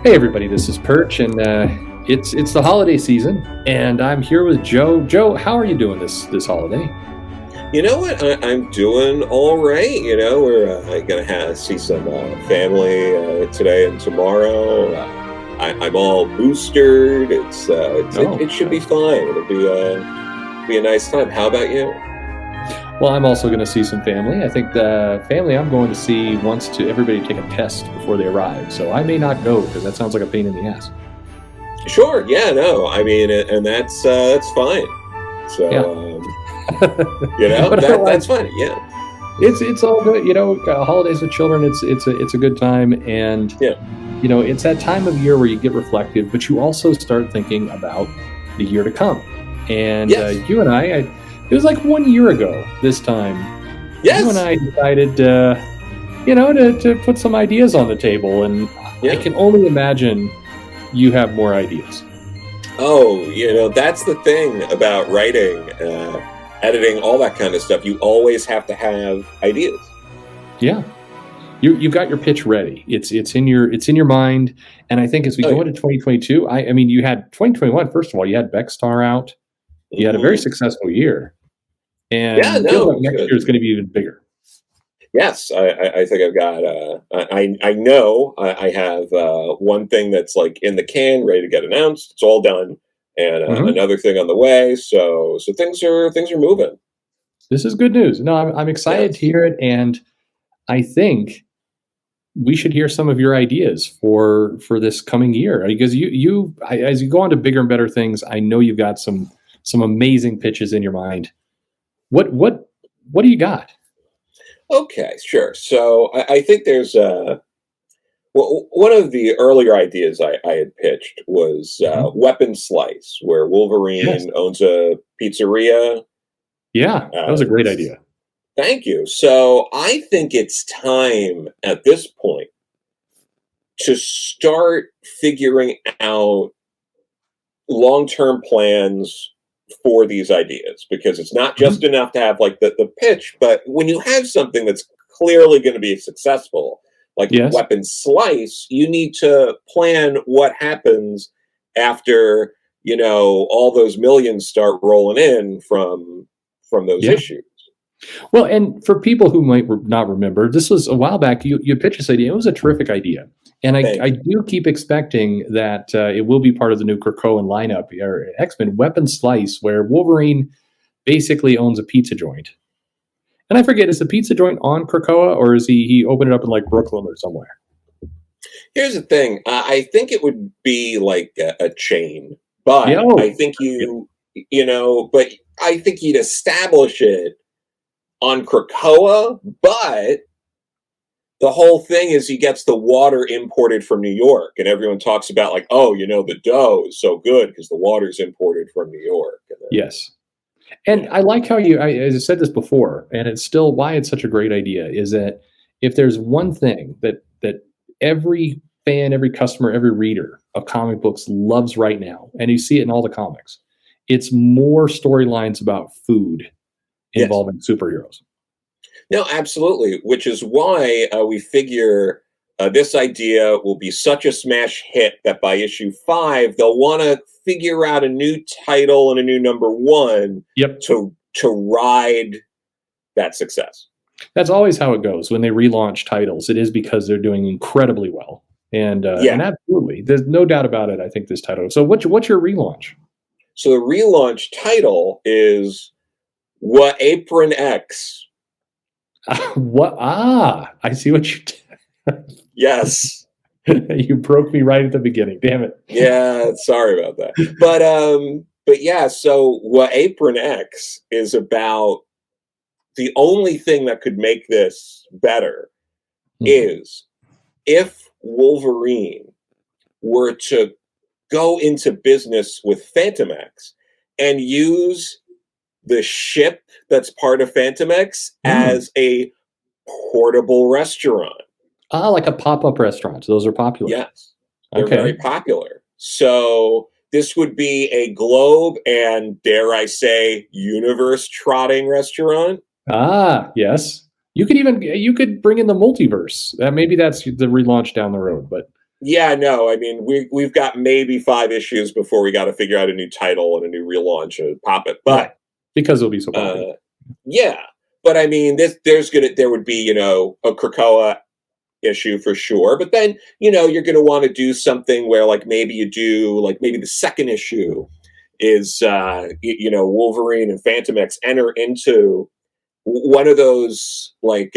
Hey everybody, this is Perch, and it's the holiday season, and I'm here with Joe. Joe, how are you doing this holiday? You know what? I'm doing all right. We're gonna have see some family today and tomorrow. I'm all boostered. Oh, It should be nice. fine. It'll be a nice time. How about you? Well, I'm also going to see some family. I think the family I'm going to see wants to everybody take a test before they arrive, so I may not go because that sounds like a pain in the ass. Sure. Yeah. No. I mean, and that's fine. Yeah, So but that's otherwise, fine. Yeah. it's all good. Holidays with children, it's a good time, and Yeah. it's that time of year where you get reflective, but you also start thinking about the year to come. And Yes. you and it was like 1 year ago this time, you and Yes. I decided, to put some ideas on the table. And I Yeah. can only imagine you have more ideas. Oh, that's the thing about writing, editing, all that kind of stuff. You always have to have ideas. Yeah. You've got your pitch ready. It's in your mind. And I think as we Oh go yeah. into 2022, I mean, you had 2021, first of all, you had Beckstar out. You had a very Hmm. successful year. Yeah, And feels no, like it was next good. year is going to be even bigger. Yes, I think I've got. I know I have one thing that's like in the can, ready to get announced. It's all done, and Mhm. another thing on the way. So things are moving. This is good news. No, I'm excited to Yes. hear it, and I think we should hear some of your ideas for this coming year because as you go on to bigger and better things, I know you've got some amazing pitches in your mind. What do you got? Okay, sure. So I think there's well, one of the earlier ideas I had pitched was Mhm. Weapon Slice, where Yes. Wolverine owns a pizzeria. Yeah, that was a great idea. Thank you. So I think it's time at this point to start figuring out long term plans for these ideas because it's not just Mhm. enough to have like the pitch, but when you have something that's clearly going to be successful, like Yes. Weapon Slice, you need to plan what happens after all those millions start rolling in from those Yeah. issues. Well, and for people who might not remember, this was a while back. You pitched this idea. It was a terrific idea, and I Thank you. do keep expecting that it will be part of the new Krakoan lineup or X Men Weapon Slice, where Wolverine basically owns a pizza joint. And I forget, is the pizza joint on Krakoa, or is he opened it up in like Brooklyn or somewhere? Here's the thing. I think it would be like a chain, Yeah. but I Oh, think but I think you'd establish it on Krakoa, but the whole thing is he gets the water imported from New York, and everyone talks about like, oh, the dough is so good because the water's imported from New York, and then yes. you And know, I like how as I said this before, and it's still why it's such a great idea is that if there's one thing that every fan, every customer, every reader of comic books loves right now, and you see it in all the comics, it's more storylines about food yes, involving superheroes. no, absolutely. Which is why we figure this idea will be such a smash hit that by issue 5 they'll want to figure out a new title and a new number one Yep. to ride that success. That's always how it goes when they relaunch titles. It is because they're doing incredibly well. Yeah. And absolutely, there's no doubt about it. I think this title. So what's your relaunch? So the relaunch title is What Apron X. What? I see what you Yes. did. You broke me right at the beginning. Damn it. Yeah, sorry about that. But yeah, so What Apron X is about the only thing that could make this better Mhm. is if Wolverine were to go into business with Phantom X and use the ship that's part of Phantom X Mm. as a portable restaurant. Like a pop-up restaurant. Those are popular. Yes, they're very Okay. popular. So this would be a globe and, dare I say, universe trotting restaurant. Yes. You could bring in the multiverse. Maybe that's the relaunch down the road, but Yeah, no, I mean we've got maybe 5 issues before we got to figure out a new title and a new relaunch and pop it. Yeah, But because it'll be so popular. uh, yeah, but I mean there would be a Krakoa issue for sure. But then you're going to want to do something where like maybe you do like maybe the second issue is Wolverine and Phantom X enter into one of those like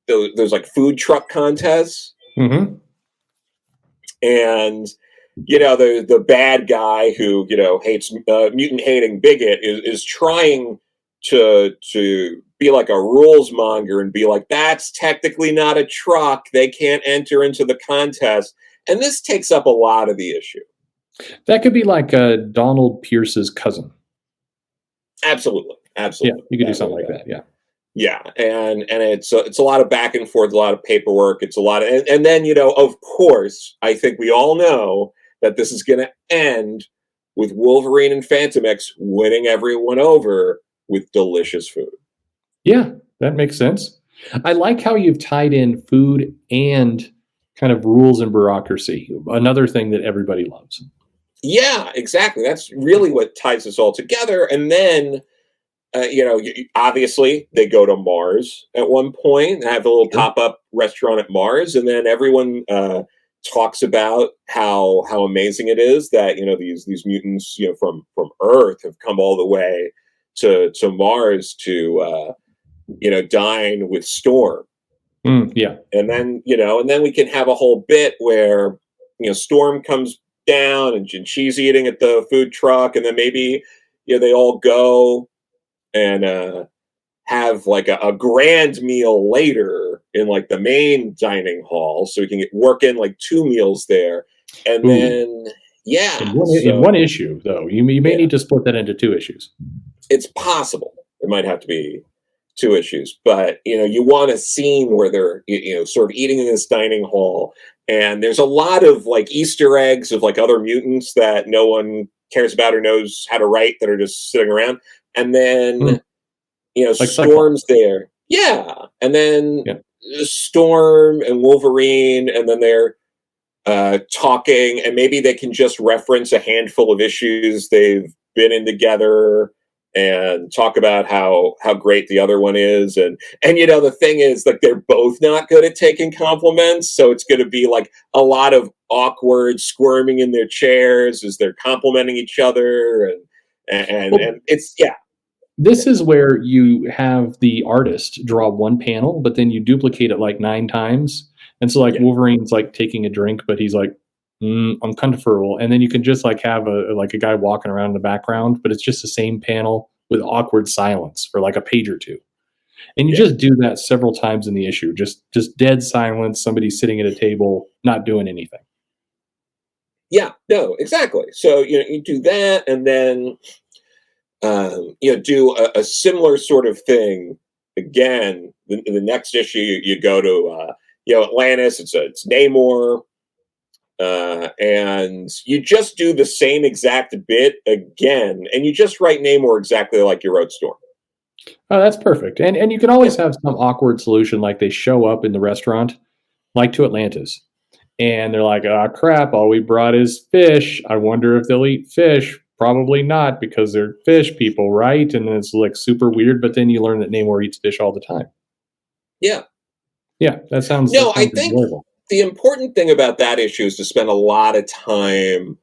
those like food truck contests, Hmm. and the bad guy who hates mutant hating bigot is trying to be like a rules monger and be like, that's technically not a truck, they can't enter into the contest, and this takes up a lot of the issue. That could be like Donald Pierce's cousin. Absolutely, Yeah, absolutely, you could do that something would like that. Yeah. yeah, and it's a lot of back and forth, a lot of paperwork, it's a lot of, and then of course I think we all know that this is going to end with Wolverine and Phantom X winning everyone over with delicious food. Yeah, that makes sense. I like how you've tied in food and kind of rules and bureaucracy, another thing that everybody loves. Yeah, exactly. That's really what ties us all together. And then obviously they go to Mars at one point, have a little Sure. pop-up restaurant at Mars, and then everyone talks about how amazing it is that these mutants from Earth have come all the way to Mars to dine with Storm. Yeah. And then we can have a whole bit where Storm comes down and she's eating at the food truck, and then maybe they all go and have like a grand meal later in like the main dining hall, so we can work in like 2 meals there, and Ooh. then yeah, In one so issue, though, you may yeah, need to split that into 2 issues. it's possible it might have to be 2 issues, but you want a scene where they're sort of eating in this dining hall, and there's a lot of like Easter eggs of like other mutants that no one cares about or knows how to write that are just sitting around, and Hmm. then Like Storm's Cyclops. there. Yeah. And then Yeah. Storm and Wolverine, and then they're talking, and maybe they can just reference a handful of issues they've been in together and talk about how great the other one is, and the thing is like they're both not good at taking compliments, so it's going to be like a lot of awkward squirming in their chairs as they're complimenting each other, Well, and it's yeah. this is where you have the artist draw one panel, but then you duplicate it like 9 times. And so, like, Yeah. Wolverine's like taking a drink, but he's like, uncomfortable. And then you can just like have a guy walking around in the background, but it's just the same panel with awkward silence for like a page or two. And you Yeah. just do that several times in the issue. Just dead silence, somebody sitting at a table, not doing anything. Yeah, no, exactly. So you do that, and then do a similar sort of thing again. In the next issue, you go to Atlantis. It's Namor, and you just do the same exact bit again, and you just write Namor exactly like you wrote Storm. Oh, that's perfect. And you can Yeah, always have some awkward solution, like they show up in the restaurant, like to Atlantis. And they're like, "Ah, crap, all we brought is fish. I wonder if they'll eat fish. Probably not because they're fish people, right?" And then it's like super weird, but then you learn that Namor eats fish all the time. yeah. Yeah, that No, I sounds think enjoyable. the important thing about that issue is to spend a lot of time.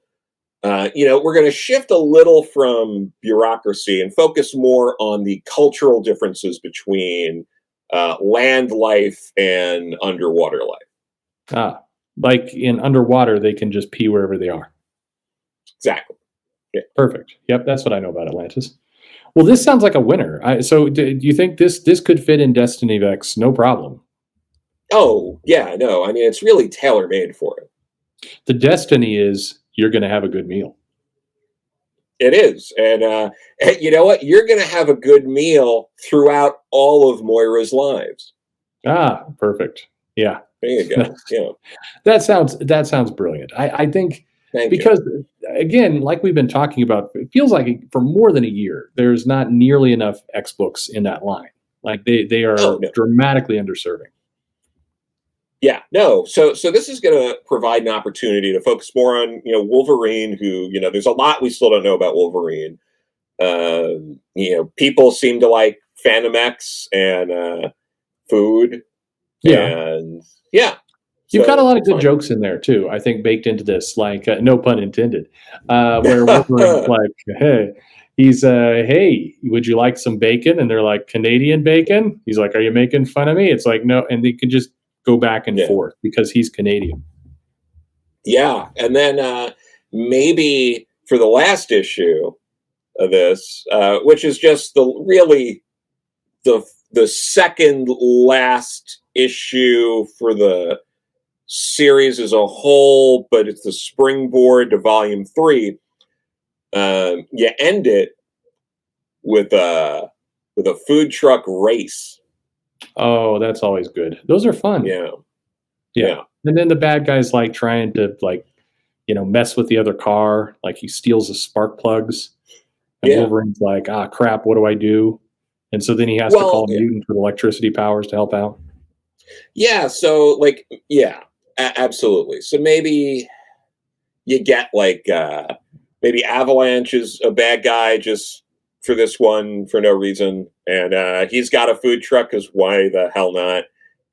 We're going to shift a little from bureaucracy and focus more on the cultural differences between land life and underwater life. Ah, like in underwater, they can just pee wherever they are. Exactly. Yeah. Perfect. Yep, that's what I know about Atlantis. Well, this sounds like a winner. So, do you think this could fit in Destiny Vex? No problem. Oh, yeah, no, I mean, it's really tailor made for it. The destiny is you're going to have a good meal. It is. And you know what? You're going to have a good meal throughout all of Moira's lives. Ah, perfect. Yeah. There you go. Yeah. That sounds brilliant. I think Thank you. because again, like we've been talking about, it feels like for more than a year, there's not nearly enough X books in that line. Like they Oh, are no. dramatically underserving. Yeah, no. So this is going to provide an opportunity to focus more on Wolverine, who there's a lot we still don't know about Wolverine. People seem to like Phantom X and food, Yeah. and yeah, You've got a so lot of it's good fine. jokes in there too, I think, baked into this, like, no pun intended, where Wolverine's like, "Hey," "Hey, would you like some bacon?" And they're like, "Canadian bacon?" He's like, "Are you making fun of me?" It's like, "No," and they can just go back and Yeah, forth because he's Canadian. yeah, and then maybe for the last issue of this, which is just the the second last issue for the series as a whole, but it's the springboard to volume 3. You end it with a food truck race. Oh, that's always good. Those are fun. Yeah, Yeah. yeah, And then the bad guy's like trying to like, mess with the other car, like he steals the spark plugs, and yeah. Wolverine's like, "Ah, crap, what do I do?" And so then he has to Well, call mutants with electricity powers to help out. yeah. So like, yeah, absolutely. So maybe you get like maybe Avalanche is a bad guy just for this one for no reason, and he's got a food truck because why the hell not?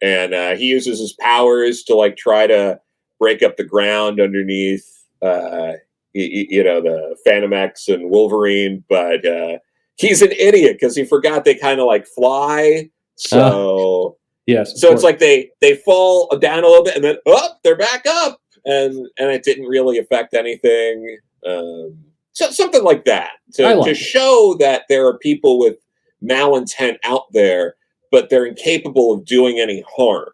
And he uses his powers to like try to break up the ground underneath, the Phantom X and Wolverine, but he's an idiot because he forgot they kind of like fly. Uh, So yes, of so it's course. like they fall down a little bit and then up, they're back up, and it didn't really affect anything. So something like that I to like it. show that there are people with malintent out there, but they're incapable of doing any harm.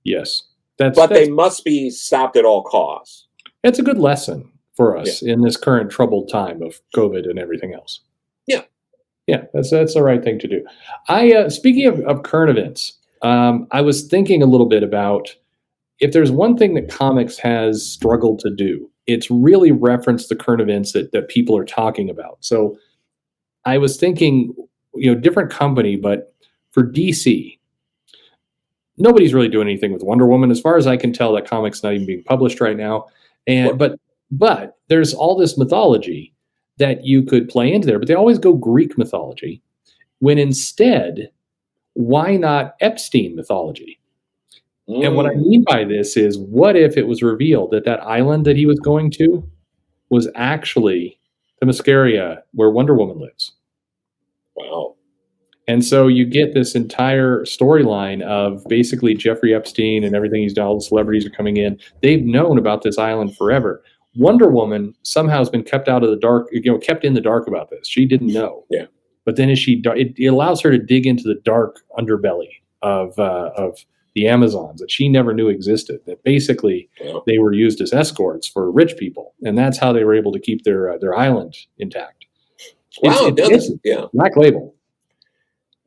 Yes. That's But they that's must be stopped at all costs. that's a good lesson for Yeah, us in this current troubled time of COVID and everything else. yeah. Yeah, that's the right thing to do. I speaking of current events, I was thinking a little bit about if there's one thing that comics has struggled to do, it's really reference the current events that people are talking about. So I was thinking, different company, but for DC, nobody's really doing anything with Wonder Woman, as far as I can tell. That comic's not even being published right now, Of and course. but there's all this mythology that you could play into there, but they always go Greek mythology when instead, why not Epstein mythology? And what I mean Mm, by this is, what if it was revealed that that island that he was going to was actually the Mascaria where Wonder Woman lives? wow. And so you get this entire storyline of basically Jeffrey Epstein and everything he's done. All the celebrities are coming in. They've known about this island forever. Wonder Woman somehow has been kept out of the dark, kept in the dark about this. She didn't know. Yeah. But then as it allows her to dig into the dark underbelly of the Amazons that she never knew existed. That basically Wow. they were used as escorts for rich people, and that's how they were able to keep their island intact. Wow. It's No, this fancy, yeah. Black Label.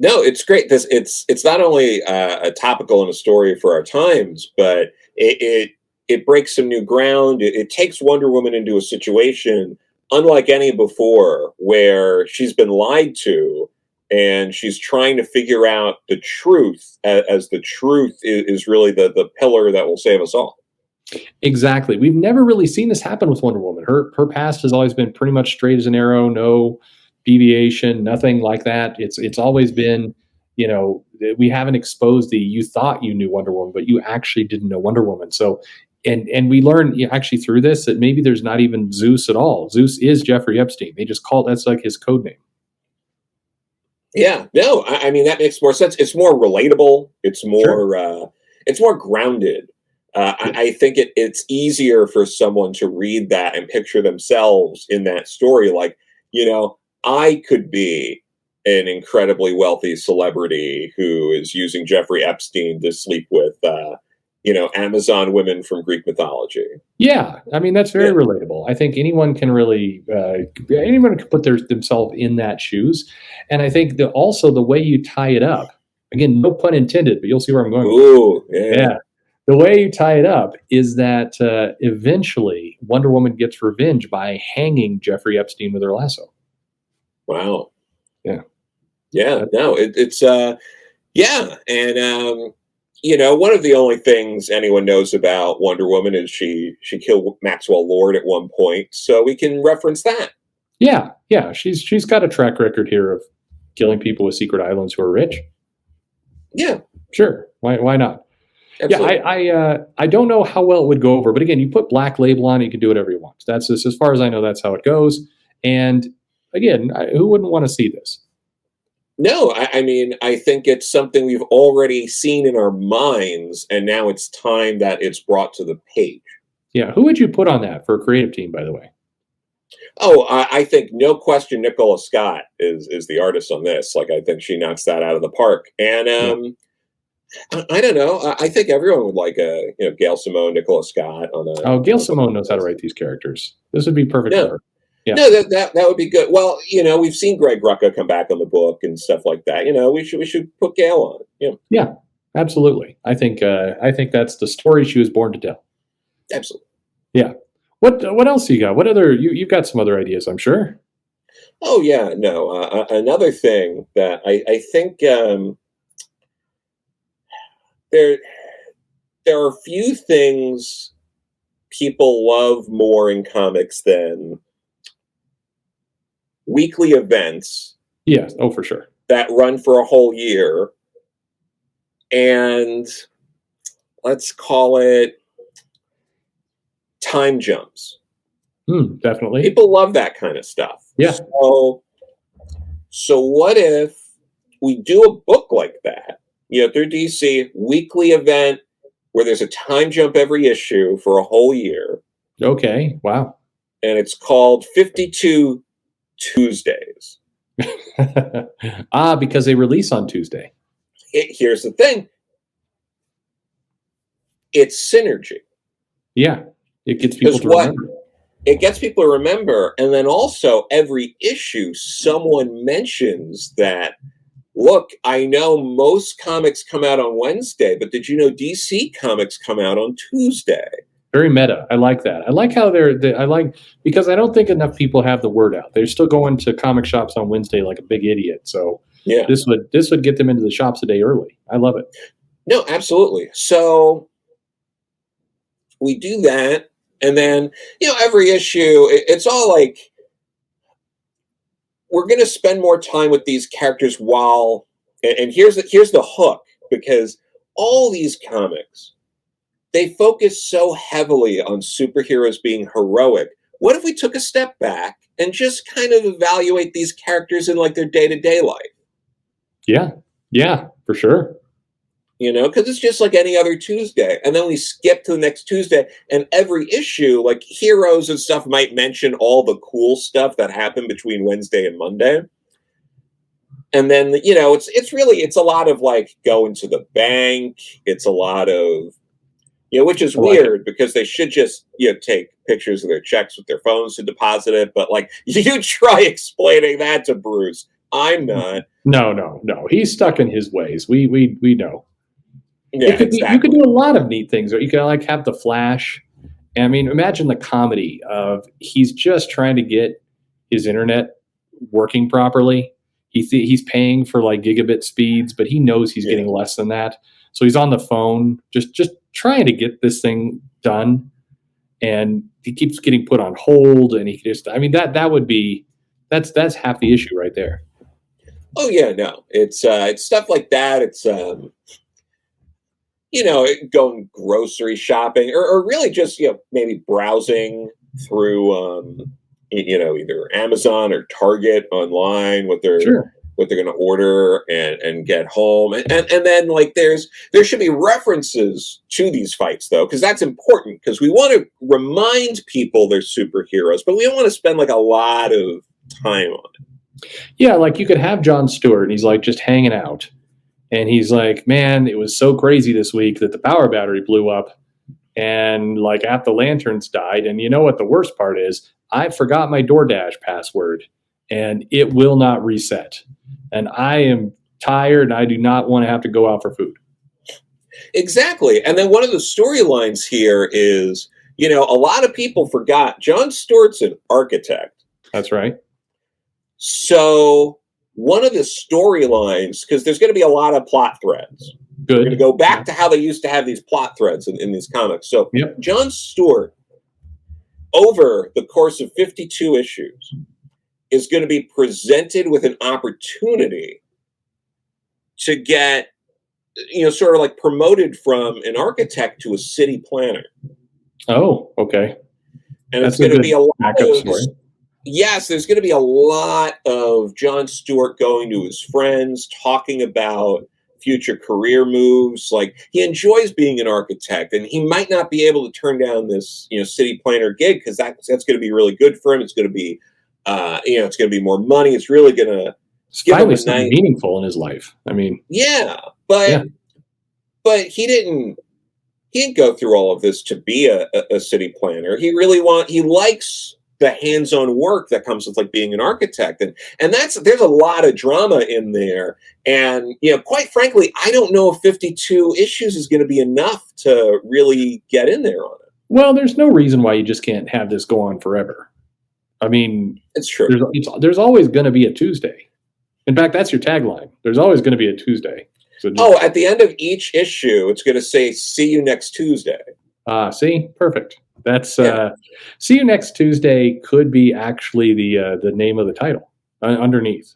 No, it's great. This it's not only a topical and a story for our times, but it breaks some new ground. It takes Wonder Woman into a situation unlike any before, where she's been lied to, and she's trying to figure out the truth, as the truth is really the pillar that will save us all. Exactly. We've never really seen this happen with Wonder Woman. Her past has always been pretty much straight as an arrow, no deviation, nothing like that. It's always been, we haven't exposed the you thought you knew Wonder Woman, but you actually didn't know Wonder Woman. So and we learn actually through this that maybe there's not even Zeus at all. Zeus is Jeffrey Epstein. They just call that's like his code name. Yeah, no, I mean that makes more sense. It's more relatable. Sure. It's more grounded. Yeah. I think it's easier for someone to read that and picture themselves in that story. Like, I could be an incredibly wealthy celebrity who is using Jeffrey Epstein to sleep with, Amazon women from Greek mythology. Yeah, I mean that's very Yeah, relatable. I think anyone can put themselves in that shoes, and I think that also the way you tie it up. Again, no pun intended, but you'll see where I'm going with this. ooh, yeah, Yeah, the way you tie it up is that eventually Wonder Woman gets revenge by hanging Jeffrey Epstein with her lasso. wow, Yeah, yeah, that, no, it's yeah, and one of the only things anyone knows about Wonder Woman is she killed Maxwell Lord at one point, so we can reference that. Yeah, yeah, she's got a track record here of killing people with secret islands who are rich. Yeah, Sure, why not? Yeah, absolutely. I don't know how well it would go over, but again, you put Black Label on it, you can do whatever you want. That's just, as far as I know, that's how it goes. And again, who wouldn't want to see this? No, I mean, I think it's something we've already seen in our minds, and now it's time that it's brought to the page. Yeah, who would you put on that for a creative team, by the way? Oh, I think no question, Nicola Scott is the artist on this. Like, I think she knocks that out of the park. And Yeah. I don't know. I think everyone would like a Gail Simone, Nicola Scott on Oh, Gail on a book Simone like knows how to this. write these characters. This would be perfect for No, her. Yeah, no, that would be good. Well, we've seen Greg Rucka come back on the book and stuff like that. We should put Gail on. Yeah, yeah, absolutely. I think that's the story she was born to tell. absolutely. Yeah. What else you got? What other you've got some other ideas, I'm sure. Oh yeah, no. Another thing that I think there there are few things people love more in comics than weekly events Yeah. Oh, for sure. that run for a whole year, and let's call it time jumps. Definitely. People love that kind of stuff. Yeah. So what if we do a book like that? Through DC weekly event where there's a time jump every issue for a whole year, Okay. Wow. and it's called 52 Tuesdays. Because they release on Tuesday. Here's the thing: it's synergy, Yeah. It gets people because to what remember. it gets people to remember, and then also every issue someone mentions that. Look, I know most comics come out on Wednesday, but did you know DC comics come out on Tuesday? Very meta. I like that. I like how I like, because I don't think enough people have the word out. They're still going to comic shops on Wednesday like a big idiot. So Yeah. this would get them into the shops a day early. I love it. No, absolutely. So we do that, and then every issue, it's all like we're going to spend more time with these characters while, and here's the hook, because all these comics, they focus so heavily on superheroes being heroic. What if we took a step back and just kind of evaluate these characters in like their day-to-day life? Yeah. Yeah, for sure. Because it's just like any other Tuesday. And then we skip to the next Tuesday, and every issue, like heroes and stuff, might mention all the cool stuff that happened between Wednesday and Monday. And then, it's a lot of like going to the bank. It's a lot of, which is I like it. weird because they should just, take pictures of their checks with their phones to deposit it. But like, you try explaining that to Bruce. I'm not. No, no, no. He's stuck in his ways. We know. It Yeah, could be, you could do exactly. a lot of neat things. Or you could like have the Flash. I mean, imagine the comedy of he's just trying to get his internet working properly. He's paying for like gigabit speeds, but he knows he's Yeah. getting less than that. So he's on the phone, just trying to get this thing done, and he keeps getting put on hold. And he just, I mean, that would be that's half the issue right there. Oh yeah, no. It's stuff like that. It's going grocery shopping, or really just maybe browsing through either Amazon or Target online, Sure. what they're going to order and get home, and then like there should be references to these fights though, because that's important, because we want to remind people they're superheroes, but we don't want to spend like a lot of time on it. Yeah, like you could have John Stewart, and he's like just hanging out, and he's like, "Man, it was so crazy this week that the power battery blew up, and like half the lanterns died. And you know what the worst part is? I forgot my DoorDash password, and it will not reset. And I am tired, and I do not want to have to go out for food." Exactly. And then one of the storylines here is, a lot of people forgot John Stewart's an architect. That's right. So one of the storylines, because there's going to be a lot of plot threads. We're going to Good. go back Yeah. to how they used to have these plot threads in these comics. So Yep. John Stewart, over the course of 52 issues, is going to be presented with an opportunity to get, sort of like promoted from an architect to a city planner. Oh, okay. And it's That's a going to be good a lot backup of, story. yes, there's going to be a lot of John Stewart going to his friends, talking about future career moves. Like, he enjoys being an architect, and he might not be able to turn down this, city planner gig, because that's going to be really good for him. It's going to be, it's going to be more money. It's really going to It's give him finally a something nice, meaningful in his life. I mean, yeah. yeah. But he didn't go through all of this to be a city planner. He likes the hands-on work that comes with like being an architect, and there's a lot of drama in there. And quite frankly, I don't know if 52 issues is going to be enough to really get in there on it. Well, there's no reason why you just can't have this go on forever. I mean, It's true. there's always going to be a Tuesday. In fact, that's your tagline. There's always going to be a Tuesday. So just, at the end of each issue, it's going to say, "See you next Tuesday." see, perfect. That's Yeah. see you next Tuesday could be actually the name of the title underneath.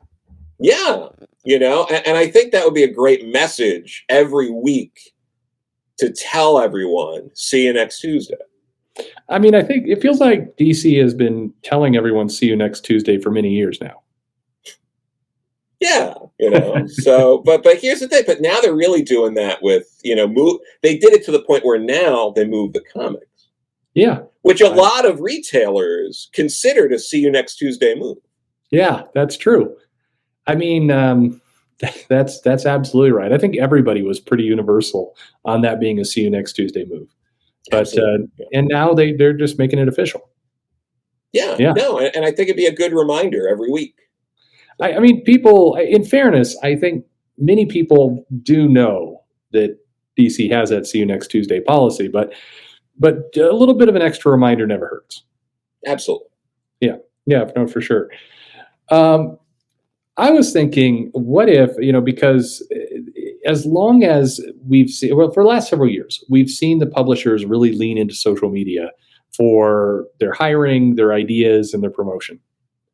Yeah, and I think that would be a great message every week to tell everyone, "See you next Tuesday." I mean, I think it feels like DC has been telling everyone "See you next Tuesday" for many years now. Yeah, So, but here's the thing. But now they're really doing that with move. They did it to the point where now they move the comics, Yeah, which a lot of retailers consider to "See you next Tuesday" move. yeah, that's true. I mean, that's absolutely right. I think everybody was pretty universal on that being a "See you next Tuesday" move. But Absolutely. Yeah. and now they're just making it official. Yeah, Yeah. no, and I think it'd be a good reminder every week. I mean, people. In fairness, I think many people do know that DC has that "See you next Tuesday" policy, but a little bit of an extra reminder never hurts. Absolutely. Yeah, yeah, no, for sure. Um, I was thinking, what if, because as long as we've seen, well, for the last several years, we've seen the publishers really lean into social media for their hiring, their ideas, and their promotion.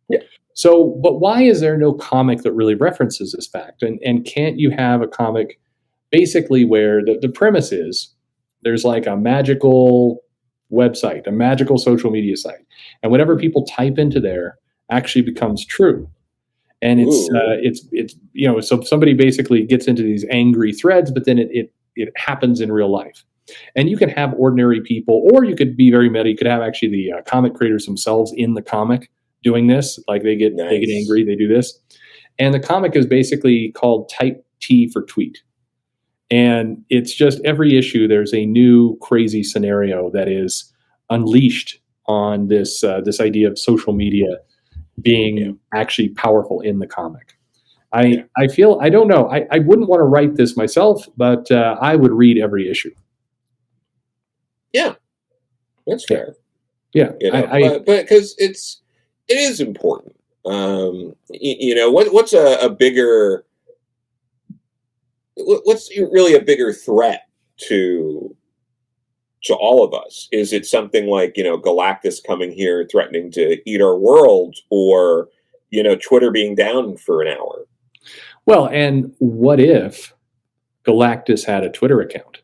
Yeah. So, but why is there no comic that really references this fact? And can't you have a comic basically where the premise is there's like a magical website, a magical social media site, and whatever people type into there actually becomes true. And so somebody basically gets into these angry threads, but then it happens in real life. And you can have ordinary people, or you could be very meta. You could have actually the comic creators themselves in the comic doing this. Like they get angry, they do this, and the comic is basically called Type T for Tweet. And it's just every issue there's a new crazy scenario that is unleashed on this idea of social media being actually powerful in the comic. I feel, I don't know, I wouldn't want to write this myself, but I would read every issue. Yeah, that's fair. Yeah, but because it is important. What's a bigger, what's really a bigger threat to all of us? Is it something like Galactus coming here threatening to eat our world, or Twitter being down for an hour? Well, and what if Galactus had a Twitter account?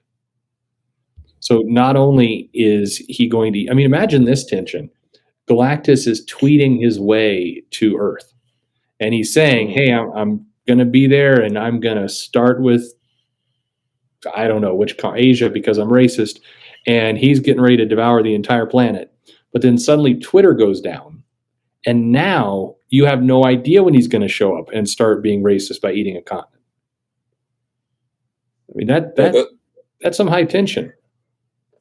So not only is he going to, I mean, imagine this tension. Galactus is tweeting his way to Earth, and he's saying, "Hey, I'm going to be there, and I'm going to start with, I don't know which Asia because I'm racist," and he's getting ready to devour the entire planet. But then suddenly Twitter goes down, and now you have no idea when he's going to show up and start being racist by eating a continent. I mean, that's some high tension.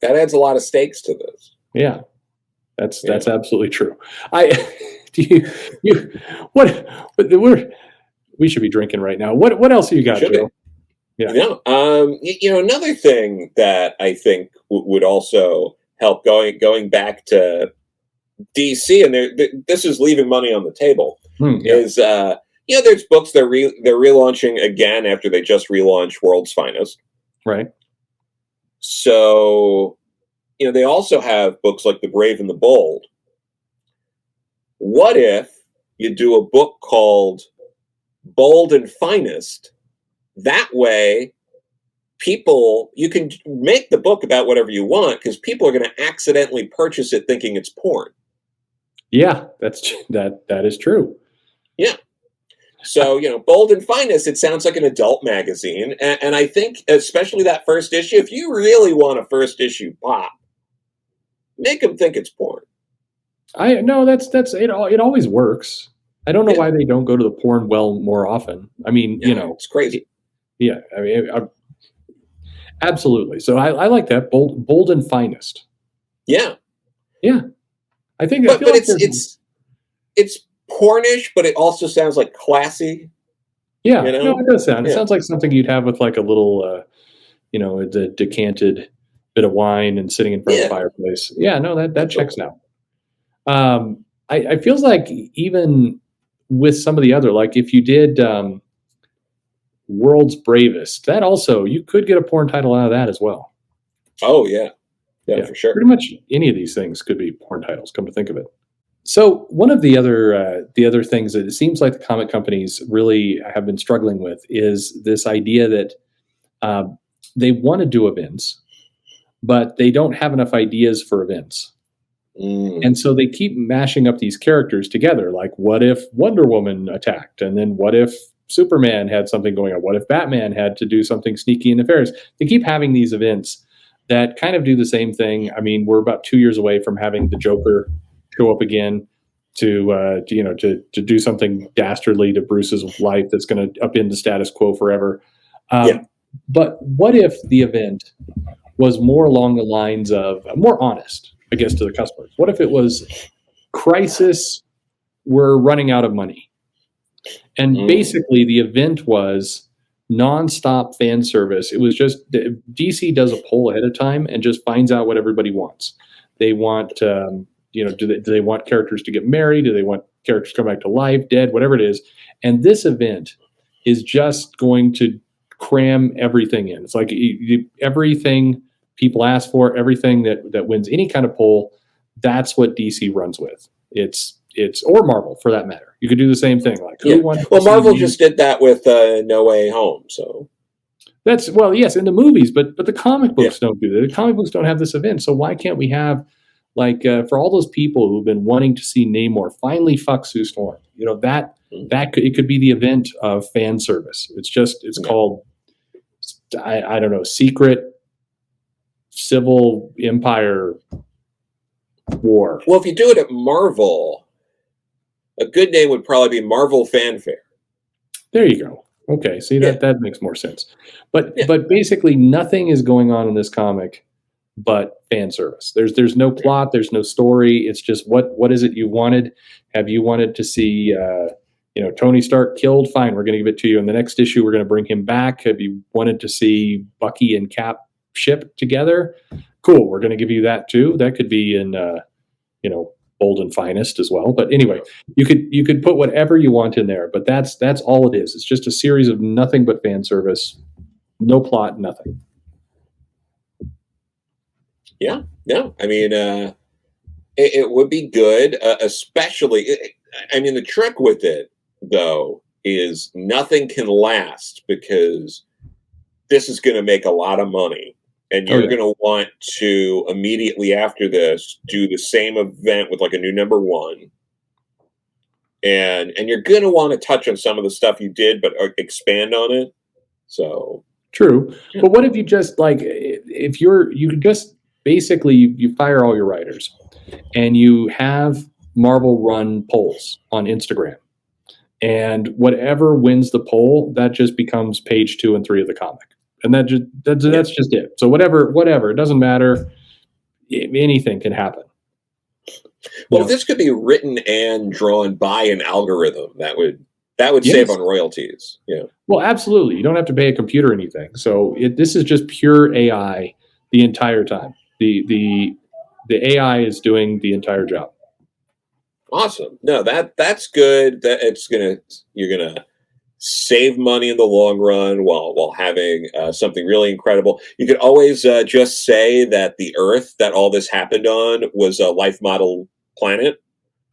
That adds a lot of stakes to this. Yeah, that's absolutely true. We should be drinking right now. What else have you got, Joe? Yeah. Another thing that I think would also help going back to DC, and this is leaving money on the table, is there's books they're relaunching again after they just relaunched World's Finest. Right. So, they also have books like The Brave and the Bold. What if you do a book called Bold and Finest? That way, you can make the book about whatever you want because people are going to accidentally purchase it thinking it's porn. Yeah, that is true. Yeah. So, Bold and Finest, it sounds like an adult magazine. And I think, especially that first issue, if you really want a first issue pop, make them think it's porn. I no, that's it. It always works. I don't know Yeah. why they don't go to the porn well more often. I mean, Yeah, it's crazy. yeah. I mean, absolutely. So I like that bold and finest. Yeah. Yeah, I But feel but like it's pornish, but it also sounds like classy, yeah. you No, know? it does sound. It Yeah. sounds like something you'd have with like a little, a decanted bit of wine and sitting in front of the Yeah. fireplace. Yeah, no, that checks Absolutely. out. I feels like even with some of the other, like if you did World's Bravest, that also you could get a porn title out of that as well. Oh yeah. Yeah, Yeah, for sure. pretty much any of these things could be porn titles. Come to think of it. So one of the other things that it seems like the comic companies really have been struggling with is this idea that uh, they want to do events, but they don't have enough ideas for events. Mm. And so they keep mashing up these characters together. Like, what if Wonder Woman attacked? And then what if Superman had something going on? What if Batman had to do something sneaky and nefarious? They keep having these events that kind of do the same thing. I mean, we're about 2 years away from having the Joker show up again to do something dastardly to Bruce's life that's going to upend the status quo forever. Yeah. But what if the event was more along the lines of more honest, I guess, to the customers? What if it was crisis, we're running out of money? And Mm. basically, the event was nonstop fan service. It was just DC does a poll ahead of time and just finds out what everybody wants. They want, do they want characters to get married? Do they want characters to come back to life, dead, whatever it is? And this event is just going to cram everything in. It's like everything people ask for, everything that wins any kind of poll. That's what DC runs with. It's or Marvel for that matter. You could do the same thing. Like Yeah. who wants to Well, see Marvel me? just did that with No Way Home, so That's well, yes, in the movies, but the comic yeah. books don't do that. The comic books don't have this event. So why can't we have like for all those people who've been wanting to see Namor finally fuck Sue Storm? It could be the event of fan service. It's Yeah. called I don't know, Secret Civil Empire War. Well, if you do it at Marvel, a good name would probably be Marvel Fanfare. There you go. Okay, see Yeah. that makes more sense. But Yeah. but basically nothing is going on in this comic but fan service. There's no plot, there's no story. It's just what is it you wanted? Have you wanted to see Tony Stark killed? Fine, we're going to give it to you. In the next issue, we're going to bring him back. Have you wanted to see Bucky and Cap ship together? Cool, we're going to give you that too. That could be in Bold and Finest as well. But anyway, you could put whatever you want in there. But that's all it is. It's just a series of nothing but fan service, no plot, nothing. Yeah. No, I mean, it would be good, especially. I mean, the trick with it though is nothing can last because this is going to make a lot of money, and Oh you're yeah, going to want to immediately after this do the same event with like a new number one, and you're going to want to touch on some of the stuff you did, but expand on it. So true. yeah. But what if you just like if you could just basically you fire all your writers and you have Marvel run polls on Instagram. And whatever wins the poll, that just becomes page 2 and 3 of the comic, and Yeah. that's just it. So whatever, it doesn't matter. Anything can happen. Well, if this could be written and drawn by an algorithm, that would save Yes. on royalties. Yeah. Well, absolutely. You don't have to pay a computer or anything. So this is just pure AI the entire time. The AI is doing the entire job. Awesome. No, that's good. That you're gonna save money in the long run while having something really incredible. You could always just say that the Earth that all this happened on was a life model planet.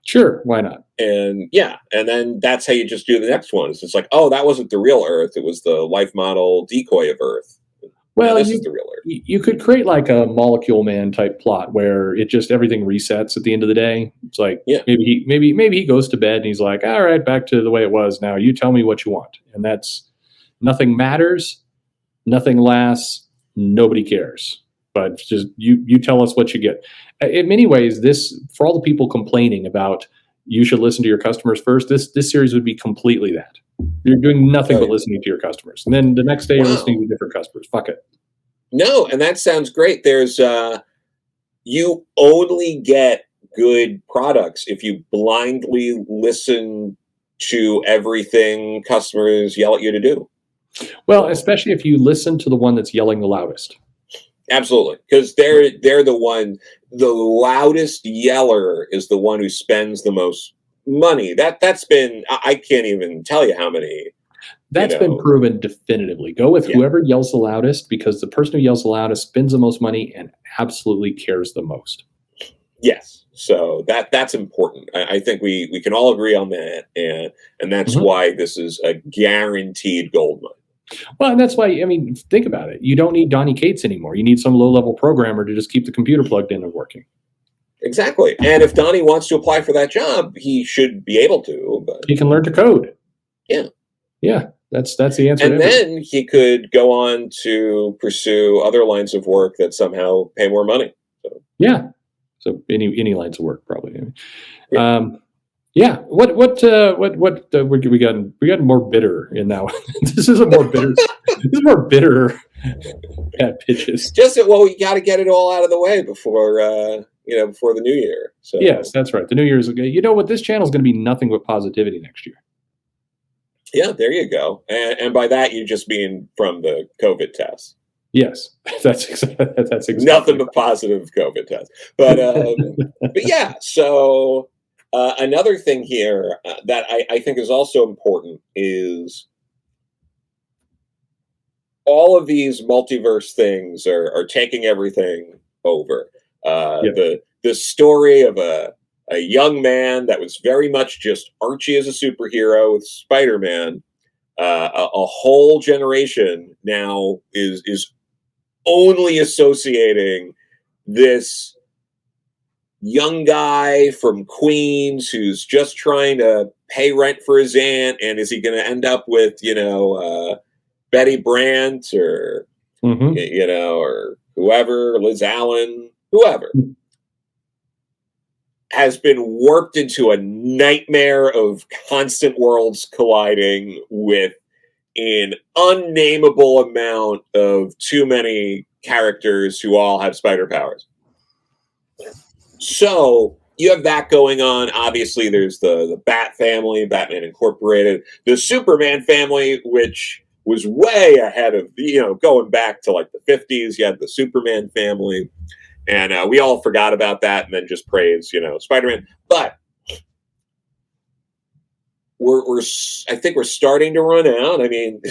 Sure, why not? And yeah, and then that's how you just do the next one. It's just like, oh, that wasn't the real Earth. It was the life model decoy of Earth. Now Well, this is the real Earth. you could create like a Molecule Man type plot where it just everything resets at the end of the day. It's like Yeah. maybe he goes to bed and he's like, all right, back to the way it was. Now you tell me what you want, and that's nothing matters, nothing lasts, nobody cares. But just you tell us what you get. In many ways, this for all the people complaining about you should listen to your customers first. This series would be completely that. You're doing nothing but listening to your customers, and then the next day you're listening to different customers. Fuck it. No, and that sounds great. There's you only get good products if you blindly listen to everything customers yell at you to do. Well, especially if you listen to the one that's yelling the loudest. Absolutely, because they're the one. The loudest yeller is the one who spends the most money. That's been I can't even tell you how many. That's been proven definitively. Go with whoever yells the loudest because the person who yells the loudest spends the most money and absolutely cares the most. Yes, so that's important. I think we can all agree on that, and that's why this is a guaranteed gold mine. Well, and that's why, I mean, think about it. You don't need Donnie Cates anymore. You need some low-level programmer to just keep the computer plugged in and working. Exactly. And if Donnie wants to apply for that job, he should be able to. But he can learn to code. Yeah. Yeah, that's the answer. And then he could go on to pursue other lines of work that somehow pay more money. So. Yeah. So any lines of work probably. Yeah. Yeah. What we got more bitter in that one. This is a more bitter. This is more bitter pitches. Just we got to get it all out of the way before before the new year. So yes, that's right. The new year is okay. You know what? This channel is going to be nothing but positivity next year. Yeah, there you go. And by that you just mean from the COVID test. Yes, that's exactly nothing but positive COVID test. But yeah, so. Another thing here that I think is also important is all of these multiverse things are taking everything over. The story of a young man that was very much just Archie as a superhero with Spider-Man. A whole generation now is only associating this young guy from Queens who's just trying to pay rent for his aunt, and is he going to end up with Betty Brant or or whoever, Liz Allen, whoever, has been warped into a nightmare of constant worlds colliding with an unnameable amount of too many characters who all have spider powers. So you have that going on. Obviously, there's the Bat family, Batman Incorporated, the Superman family, which was way ahead of, going back to like the 50s. You had the Superman family, and we all forgot about that and then just praised, Spider-Man. But I think we're starting to run out. I mean,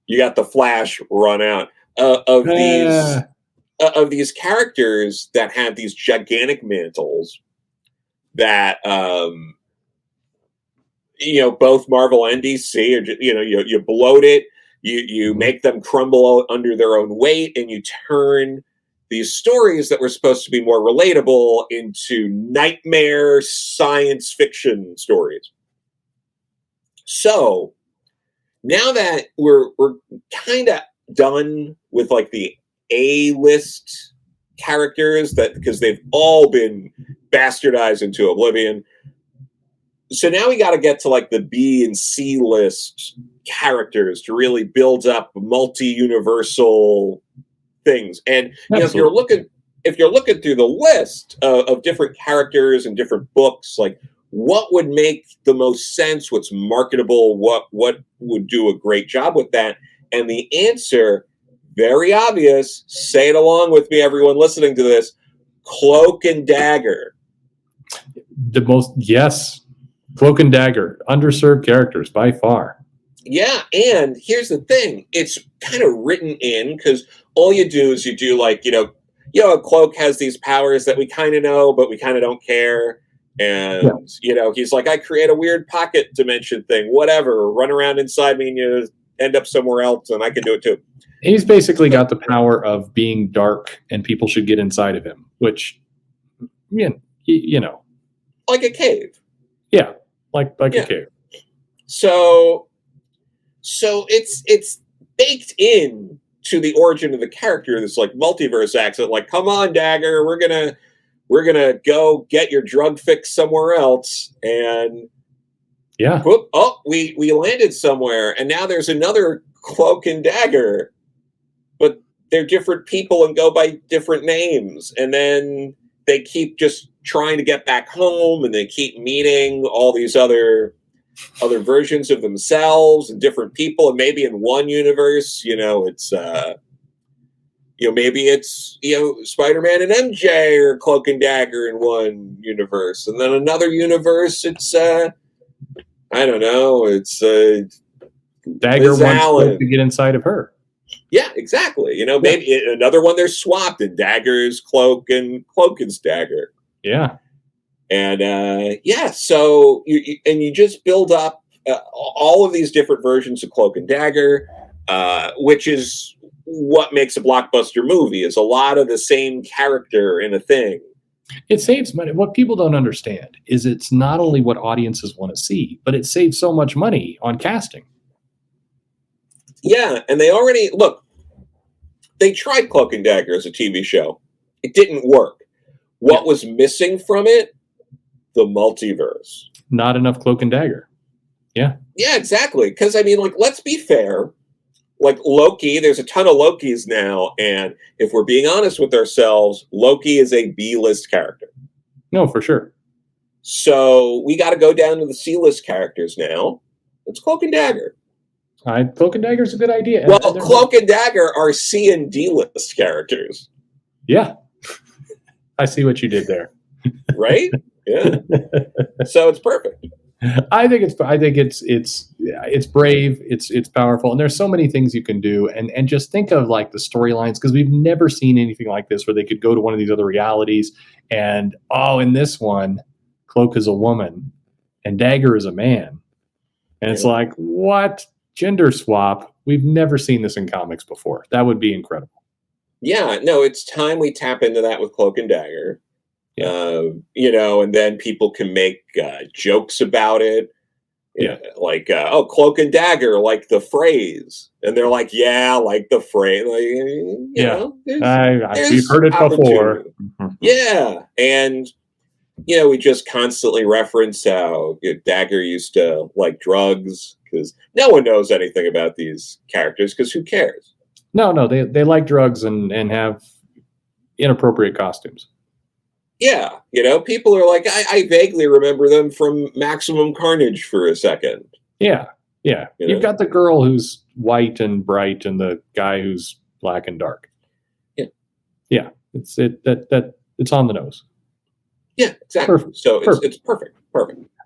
you got the Flash run out of these. Of these characters that have these gigantic mantles that both Marvel and DC are, you bloat it, you make them crumble under their own weight, and you turn these stories that were supposed to be more relatable into nightmare science fiction stories. So now that we're kind of done with like the A-list characters, because they've all been bastardized into oblivion. So now we got to get to like the B and C list characters to really build up multi-universal things. And if you're looking through the list of different characters and different books, like what would make the most sense, what's marketable, what would do a great job with that? And the answer, very obvious, say it along with me, everyone listening to this, Cloak and Dagger. Cloak and Dagger, underserved characters by far. Yeah, and here's the thing: it's kind of written in because all you do is you do like Cloak has these powers that we kind of know, but we kind of don't care. Yeah. And he's like, I create a weird pocket dimension thing, whatever. Run around inside me, and you end up somewhere else, and I can do it too. He's basically So, got the power of being dark, and people should get inside of him, which, you know, like a cave. yeah, like a Yeah. cave. So it's baked in to the origin of the character, this like multiverse accent, like, come on, Dagger, we're gonna go get your drug fix somewhere else. And Yeah. whoop, oh, we landed somewhere, and now there's another Cloak and Dagger, but they're different people and go by different names. And then they keep just trying to get back home, and they keep meeting all these other versions of themselves and different people. And maybe in one universe, it's maybe it's Spider-Man and MJ or Cloak and Dagger in one universe, and then another universe it's I don't know, it's Dagger Liz wants Cloak Allen. to get inside of her. Yeah, exactly. Maybe another one they're swapped, and Dagger's Cloak and Cloak is Dagger. Yeah. And so you just build up all of these different versions of Cloak and Dagger, which is what makes a blockbuster movie, is a lot of the same character in a thing. It saves money. What people don't understand is it's not only what audiences want to see, but it saves so much money on casting. Yeah, and they tried Cloak and Dagger as a TV show. It didn't work. What was missing from it? The multiverse. Not enough Cloak and Dagger. Yeah. Yeah, exactly. Because let's be fair. Like Loki, there's a ton of Lokis now, and if we're being honest with ourselves, Loki is a B-list character. No, for sure. So we got to go down to the C-list characters now. It's Cloak and Dagger. Cloak and Dagger is a good idea. Well, Cloak and Dagger are C and D-list characters. Yeah. I see what you did there. Right? Yeah. So it's perfect. I think it's brave, it's powerful, and there's so many things you can do. And just think of like the storylines, because we've never seen anything like this where they could go to one of these other realities and in this one, Cloak is a woman and Dagger is a man. And it's like, what? Gender swap? We've never seen this in comics before. That would be incredible. Yeah, no, it's time we tap into that with Cloak and Dagger. Yeah. And then people can make jokes about it. Yeah. Like, Cloak and Dagger, like the phrase. And they're like, yeah, like the phrase. We've heard it before. Yeah. And, we just constantly reference how Dagger used to like drugs, because no one knows anything about these characters, because who cares? No, they like drugs and have inappropriate costumes. Yeah, people are like, I vaguely remember them from Maximum Carnage for a second. Yeah. You've got the girl who's white and bright and the guy who's black and dark. Yeah. It's on the nose. Yeah, exactly. Perfect. So it's perfect.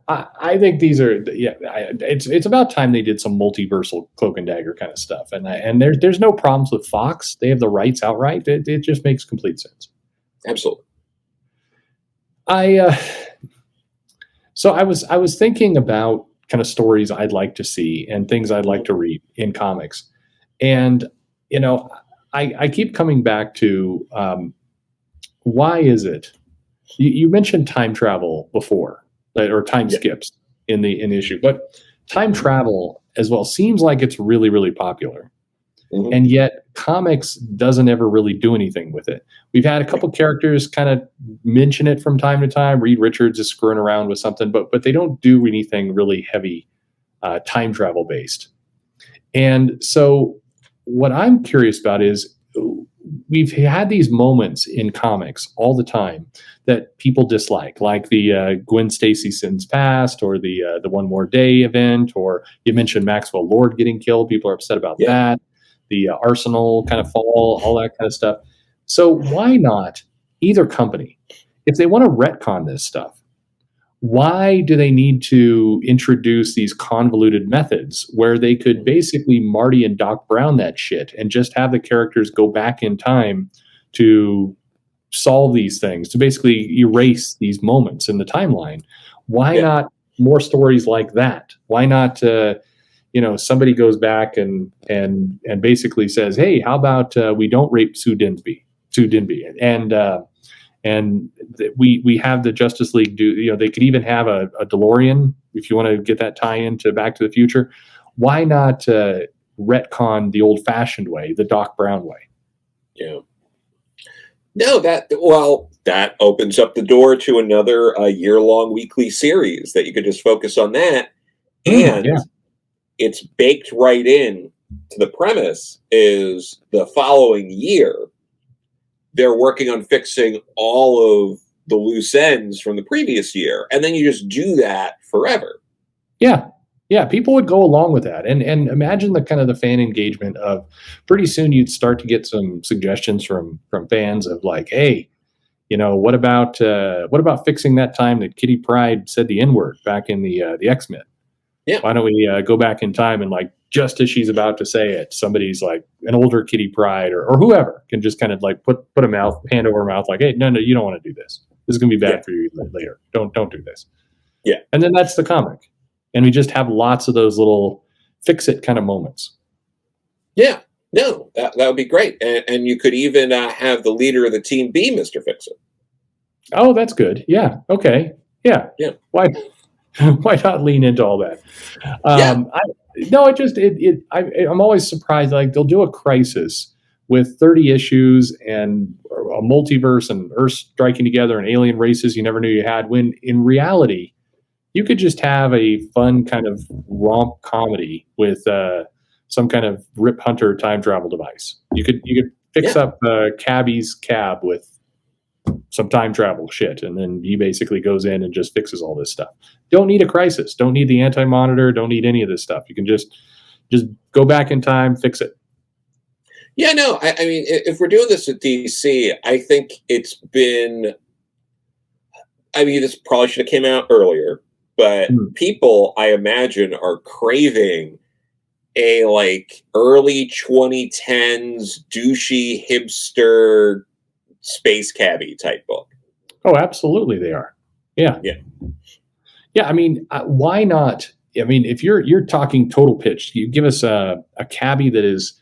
I think these are it's about time they did some multiversal Cloak and Dagger kind of stuff, and there's no problems with Fox. They have the rights outright. It just makes complete sense. Absolutely. So I was thinking about kind of stories I'd like to see and things I'd like to read in comics, and I keep coming back to why is it you mentioned time travel before, or time skips in the issue, but time travel as well seems like it's really, really popular. Mm-hmm. And yet comics doesn't ever really do anything with it. We've had a couple characters kind of mention it from time to time. Reed Richards is screwing around with something, but they don't do anything really heavy time travel based. And so what I'm curious about is we've had these moments in comics all the time that people dislike, like the Gwen Stacy Sins Past, or the One More Day event, or you mentioned Maxwell Lord getting killed. People are upset about that. The Arsenal kind of fall, all that kind of stuff. So why not either company, if they want to retcon this stuff, why do they need to introduce these convoluted methods where they could basically Marty and Doc Brown that shit and just have the characters go back in time to solve these things, to basically erase these moments in the timeline? Why Yeah. not more stories like that? Why not, somebody goes back and basically says, hey, how about we don't rape Sue Dinby, we have the Justice League do. They could even have a DeLorean if you want to get that tie into Back to the Future. Why not retcon the old-fashioned way, the Doc Brown way? Yeah. No, that opens up the door to another year-long weekly series that you could just focus on that, and Yeah. it's baked right in to the premise. Is the following year they're working on fixing all of the loose ends from the previous year, and then you just do that forever. Yeah. Yeah, people would go along with that, and imagine the kind of the fan engagement of pretty soon you'd start to get some suggestions from fans of like, hey, what about fixing that time that Kitty Pryde said the N word back in the X-Men? Yeah. Why don't we go back in time and like just as she's about to say it, somebody's like an older Kitty Pryde or whoever can just kind of like put a hand over her mouth like, hey, no, you don't want to do this. This is going to be bad for you later. Don't do this. Yeah. And then that's the comic. And we just have lots of those little fix it kind of moments. Yeah. No, that would be great. And you could even have the leader of the team be Mr. Fix-It. Oh, that's good. Yeah. Okay. Yeah. Yeah. Why not lean into all that? Yeah. I'm always surprised. Like they'll do a crisis with 30 issues and a multiverse and Earth striking together and alien races you never knew you had. When in reality, you could just have a fun kind of romp comedy with some kind of Rip Hunter time travel device. You could fix up Cabby's cab with some time travel shit, and then he basically goes in and just fixes all this stuff. Don't need a crisis. Don't need the anti-monitor. Don't need any of this stuff. You can just go back in time, fix it. Yeah, no, I mean, if we're doing this at DC, I think it's been. I mean, this probably should have came out earlier, but people, I imagine, are craving a like early 2010s douchey hipster space cabbie type book. Oh, absolutely, they are. Yeah, yeah. I mean, why not? I mean, if you're talking total pitch, you give us a cabbie that is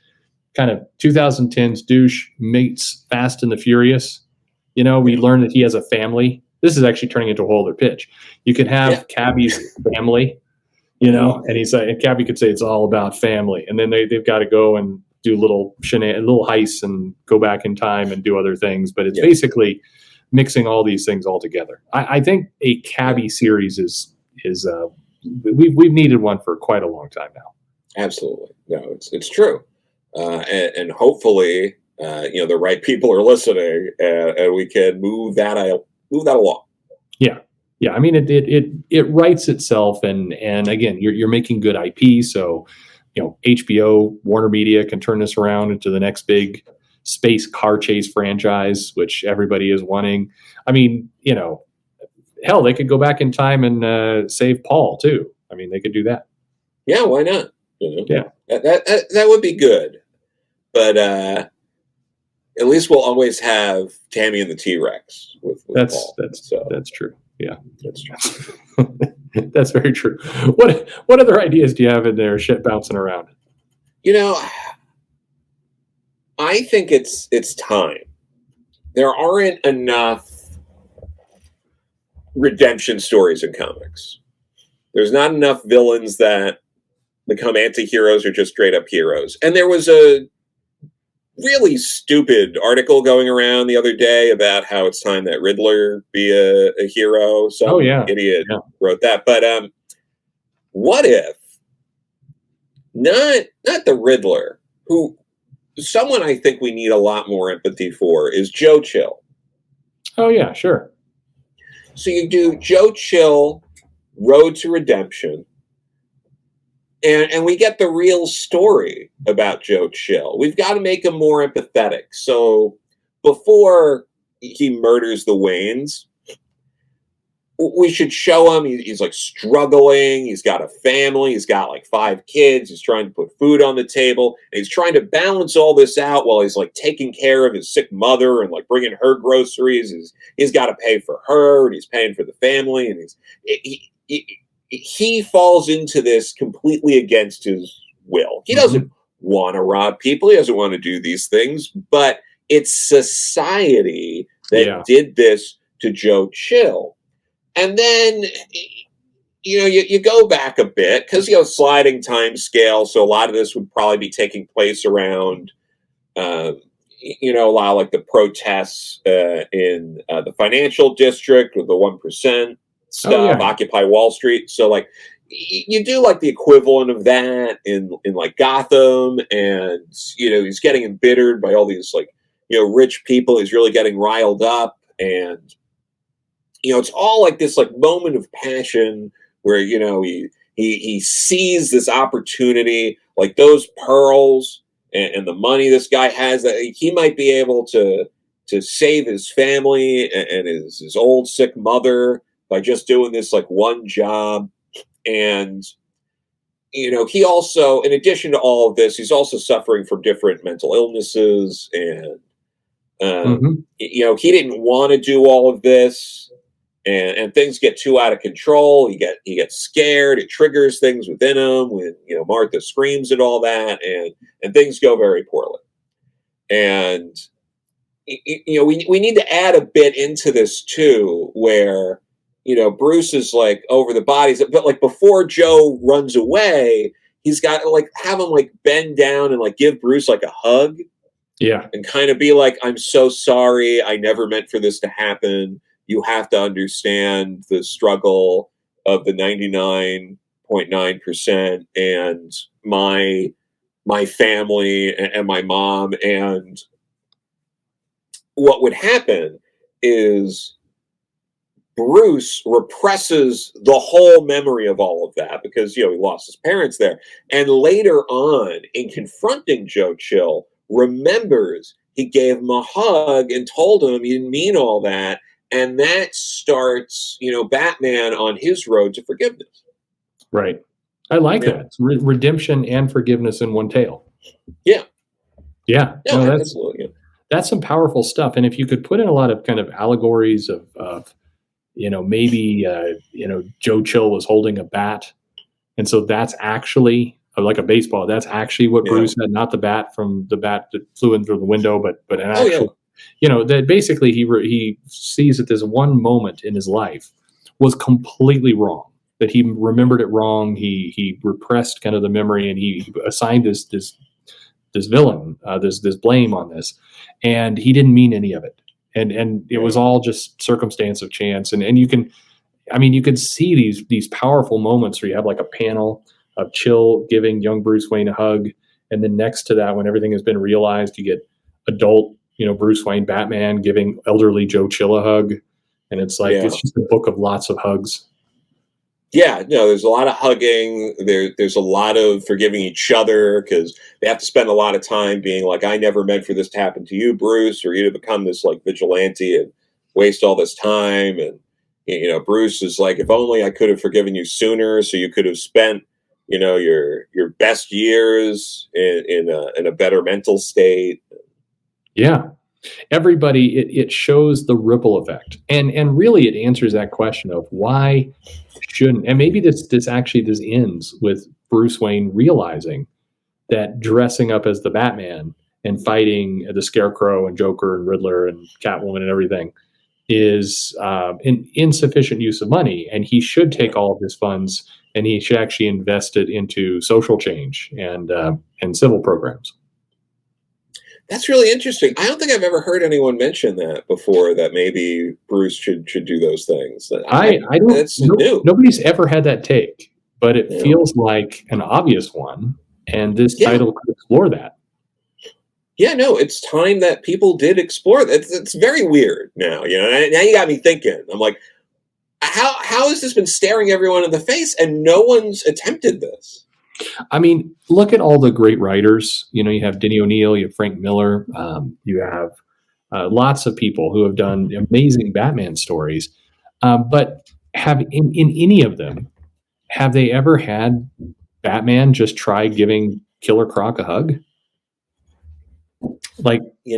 kind of 2010s douche meets Fast and the Furious. We learn that he has a family. This is actually turning into a whole other pitch. You could have Cabby's family, and he's and Cabby could say it's all about family, and then they've got to go and do little heists and go back in time and do other things. But it's basically mixing all these things all together. I think a Cabby series is we've needed one for quite a long time now. Absolutely, no, it's true, and hopefully, the right people are listening, and we can move that along. Yeah. I mean, it writes itself, and again, you're making good IP, so HBO, Warner Media can turn this around into the next big space car chase franchise, which everybody is wanting. I mean, hell, they could go back in time and save Paul too. I mean, they could do that. Yeah, why not? Yeah, that would be good. But at least we'll always have Tammy and the T-Rex with Paul. That's true. Yeah, that's true. That's very true. What other ideas do you have in there? Shit bouncing around. I think it's time. There aren't enough redemption stories in comics. There's not enough villains that become anti-heroes or just straight up heroes. And there was a really stupid article going around the other day about how it's time that Riddler be a hero. Some idiot wrote that. But what if not the Riddler, who someone I think we need a lot more empathy for is Joe Chill. Oh yeah, sure. So you do Joe Chill, Road to Redemption, and we get the real story about Joe Chill. We've got to make him more empathetic. So before he murders the Waynes, we should show him he's like struggling. He's got a family. He's got like 5 kids. He's trying to put food on the table. And he's trying to balance all this out while he's like taking care of his sick mother and like bringing her groceries. He's got to pay for her, and he's paying for the family. And he falls into this completely against his will. He doesn't want to rob people. He doesn't want to do these things, but it's society that did this to Joe Chill. And then, you go back a bit because, sliding time scale. So a lot of this would probably be taking place around, a lot of like the protests in the financial district with the 1% stuff, Occupy Wall Street. So like you do like the equivalent of that in like Gotham, and, he's getting embittered by all these like, rich people. He's really getting riled up, and it's all like this like moment of passion where he sees this opportunity, like those pearls and the money this guy has, that he might be able to save his family and his old sick mother by just doing this like one job. And he also, in addition to all of this, he's also suffering from different mental illnesses, and he didn't want to do all of this. And things get too out of control. He gets scared. It triggers things within him when Martha screams and all that, and things go very poorly. And we need to add a bit into this too, where Bruce is like over the bodies, but like before Joe runs away, he's got to like have him like bend down and like give Bruce like a hug, and kind of be like, "I'm so sorry. I never meant for this to happen. You have to understand the struggle of the 99.9% and my family and my mom." And what would happen is Bruce represses the whole memory of all of that because, he lost his parents there. And later on, in confronting Joe Chill, remembers he gave him a hug and told him he didn't mean all that. And that starts, Batman on his road to forgiveness. Right. I like that. It's redemption and forgiveness in one tale. Yeah. Yeah. No, absolutely. That's some powerful stuff. And if you could put in a lot of kind of allegories of maybe, Joe Chill was holding a bat. And so that's actually like a baseball. That's actually what Bruce had, not the bat that flew in through the window, but an actual, that basically he sees that this one moment in his life was completely wrong, that he remembered it wrong. He repressed kind of the memory, and he assigned this villain, this blame on this, and he didn't mean any of it. And it was all just circumstance of chance. And you can see these powerful moments where you have like a panel of Chill giving young Bruce Wayne a hug. And then next to that, when everything has been realized, you get adult, Bruce Wayne Batman giving elderly Joe Chill a hug. And it's like, it's just a book of lots of hugs. Yeah, no, there's a lot of hugging. There's a lot of forgiving each other because they have to spend a lot of time being like, "I never meant for this to happen to you, Bruce, or you to become this like vigilante and waste all this time." And Bruce is like, "If only I could have forgiven you sooner, so you could have spent your best years in a better mental state." Yeah. Everybody, it shows the ripple effect, and really it answers that question of why shouldn't, and maybe this ends with Bruce Wayne realizing that dressing up as the Batman and fighting the Scarecrow and Joker and Riddler and Catwoman and everything is an insufficient use of money, and he should take all of his funds and he should actually invest it into social change and civil programs. That's really interesting. I don't think I've ever heard anyone mention that before, that maybe Bruce should do those things. I don't. That's new. Nobody's ever had that take, but it feels like an obvious one, and this title could explore that. Yeah, no, it's time that people did explore that. It's very weird now. Now you got me thinking. I'm like, how has this been staring everyone in the face and no one's attempted this? I mean, look at all the great writers. You have Denny O'Neil, you have Frank Miller, you have lots of people who have done amazing Batman stories. But have in any of them, have they ever had Batman just try giving Killer Croc a hug? Like, I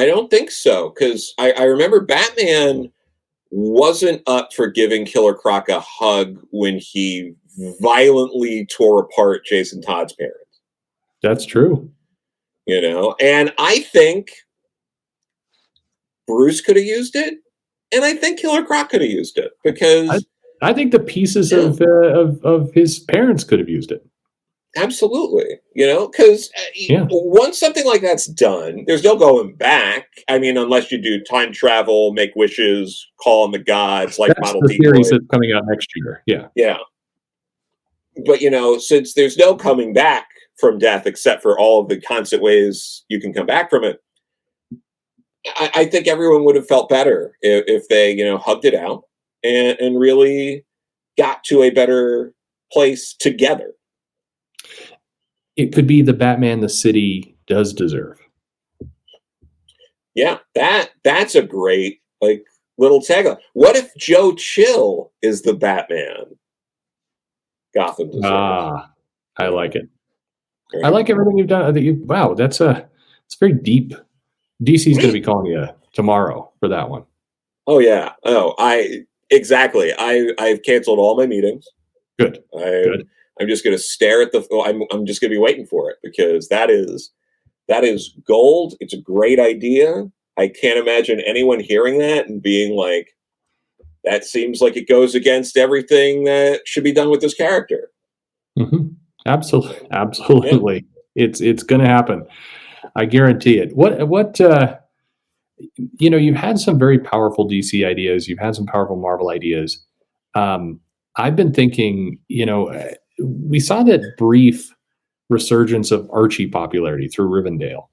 don't think so, because I remember Batman wasn't up for giving Killer Croc a hug when he violently tore apart Jason Todd's parents. that's true. And I think Bruce could have used it, and I think Killer Croc could have used it I, because I think the pieces yeah, of his parents could have used it. absolutely, because Yeah, once something like that's done, there's no going back. I mean, unless you do time travel, make wishes, call on the gods, like that's model the series decoy. that's coming out next year. Yeah. Yeah, but since there's no coming back from death except for all of the constant ways you can come back from it, I think everyone would have felt better if they, hugged it out and really got to a better place together. It could be the Batman the city does deserve. Yeah, that's a great little tagline. What if Joe Chill is the Batman Gotham deserves? Ah, I like it. I Right? like everything you've done. Wow, it's very deep. DC's going to Right. be calling you tomorrow for that one. Oh yeah. Oh, exactly. I've canceled all my meetings. Good, I'm good. I'm just going to stare at the. I'm just going to be waiting for it because that is gold. It's a great idea. I can't imagine anyone hearing that and being like, that seems like it goes against everything that should be done with this character. Hmm. Absolutely, Yeah. absolutely. It's going to happen. I guarantee it. What you've had some very powerful DC ideas. You've had some powerful Marvel ideas. Um, I've been thinking, we saw that brief resurgence of Archie popularity through Rivendell.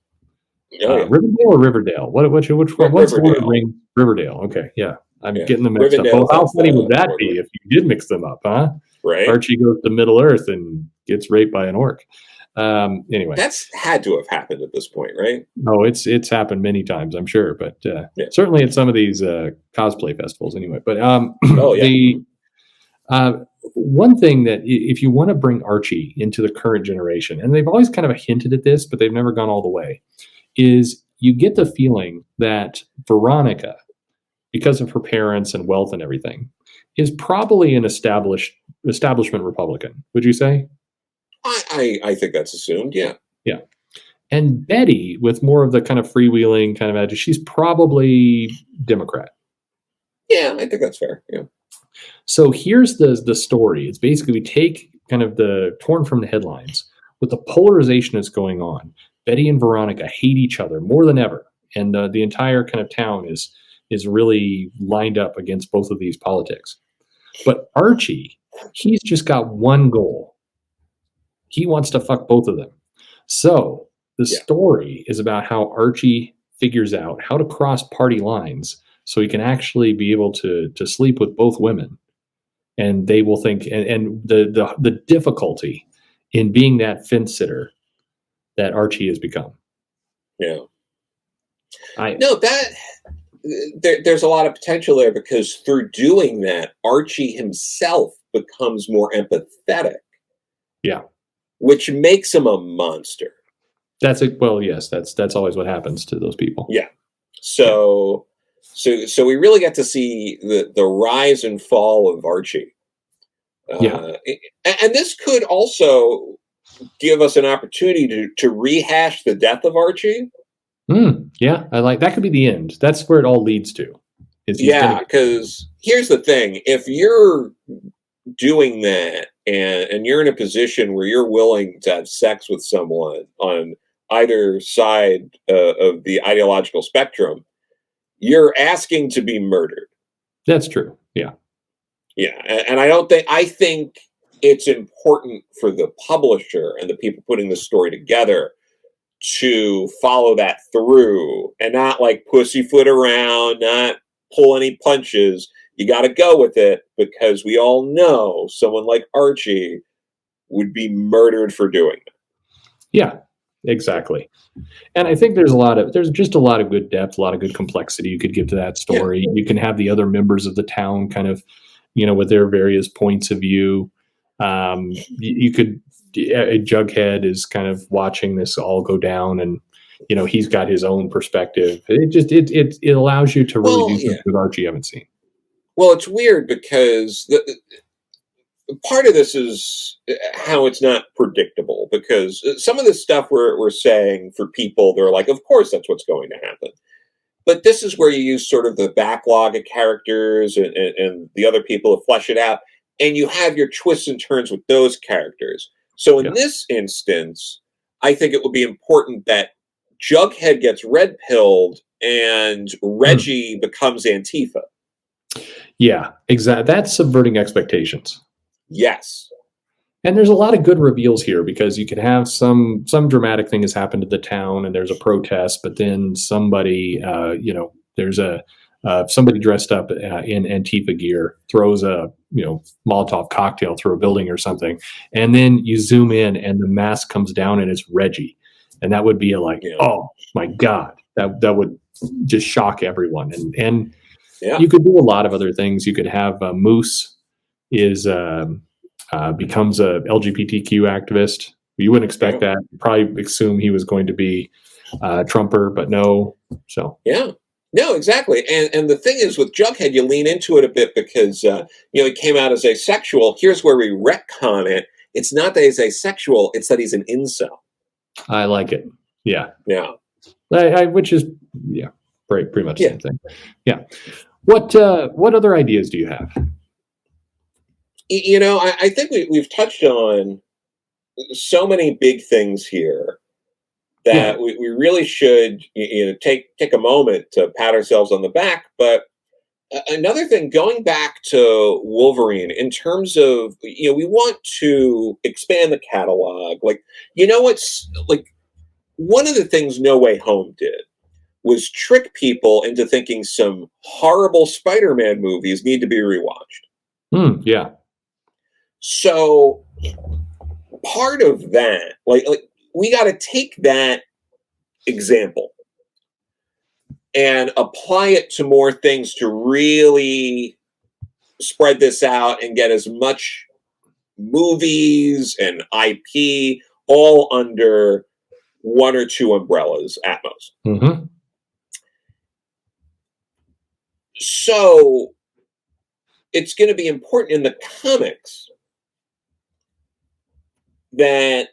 Oh yeah. Riverdale or Riverdale? Which one? What's Lord of the Riverdale. Rings? Riverdale. Okay, yeah, I'm Yeah. getting them mixed up. Rivendell Oh, how has funny would the that Lord of be the if you did mix them up, huh? right. Archie goes to Middle Earth and gets raped by an orc. Anyway, That's had to have happened at this point, right? no, it's happened many times, I'm sure, but Yeah. certainly at some of these cosplay festivals, anyway. But Oh yeah. the uh, one thing that if you want to bring Archie into the current generation, and they've always kind of hinted at this, but they've never gone all the way, is you get the feeling that Veronica, because of her parents and wealth and everything, is probably an establishment Republican. Would you say? I think that's assumed. Yeah. Yeah. And Betty, with more of the kind of freewheeling kind of edge, she's probably Democrat. Yeah, I think that's fair. Yeah. So here's the story. It's basically we take kind of the torn from the headlines with the polarization that's going on. Betty and Veronica hate each other more than ever, and the entire kind of town is really lined up against both of these politics. But Archie, he's just got one goal. He wants to fuck both of them. So the Yeah. story is about how Archie figures out how to cross party lines so he can actually be able to sleep with both women. And they will think, and the difficulty in being that fence sitter that Archie has become. Yeah. I No, there's a lot of potential there because through doing that, Archie himself becomes more empathetic, Yeah, which makes him a monster. that's it. Well, yes, that's always what happens to those people. Yeah. Yeah, So we really get to see the rise and fall of Archie. yeah. And this could also give us an opportunity to rehash the death of Archie. Yeah, I like that. Could be the end. That's where it all leads to. Is he's Yeah, gonna because here's the thing: if you're doing that and you're in a position where you're willing to have sex with someone on either side of the ideological spectrum, you're asking to be murdered. That's true. Yeah, Yeah, and I think it's important for the publisher and the people putting the story together to follow that through and not like pussyfoot around, not pull any punches. You got to go with it because we all know someone like Archie would be murdered for doing it. yeah. exactly. And I think there's just a lot of good depth, a lot of good complexity you could give to that Yeah. story. You can have the other members of the town kind of, with their various points of view. You could, a Jughead is kind of watching this all go down, and he's got his own perspective. It allows you to really do Well, things yeah. with Archie you haven't seen. Well, it's weird because part of this is how it's not predictable. Because some of the stuff we're saying for people, they're like, of course that's what's going to happen. But this is where you use sort of the backlog of characters and the other people to flesh it out, and you have your twists and turns with those characters. So in Yeah. this instance, I think it would be important that Jughead gets red pilled and Mm. Reggie becomes Antifa. Yeah, exactly. That's subverting expectations. Yes. And there's a lot of good reveals here because you could have some dramatic thing has happened to the town and there's a protest, but then somebody, there's a somebody dressed up in Antifa gear throws a Molotov cocktail through a building or something, and then you zoom in and the mask comes down and it's Reggie, and that would be like, Yeah. oh my god, that would just shock everyone, and Yeah. you could do a lot of other things. You could have Moose is. Becomes a LGBTQ activist. You wouldn't expect Yeah. that. You probably assume he was going to be Trumper, but no. So Yeah. No, exactly. And the thing is with Jughead, you lean into it a bit because he came out as asexual. Here's where we retcon it. It's not that he's asexual, it's that he's an incel. I like it. Yeah. Yeah. Which is pretty much the Yeah. same thing. Yeah. What other ideas do you have? I think we've touched on so many big things here Yeah. that we really should take a moment to pat ourselves on the back. But another thing, going back to Wolverine, in terms of we want to expand the catalog. Like what's like one of the things No Way Home did was trick people into thinking some horrible Spider-Man movies need to be rewatched. Yeah. So part of that, like we got to take that example and apply it to more things to really spread this out and get as much movies and IP all under one or two umbrellas at most. Mm-hmm. So it's going to be important in the comics that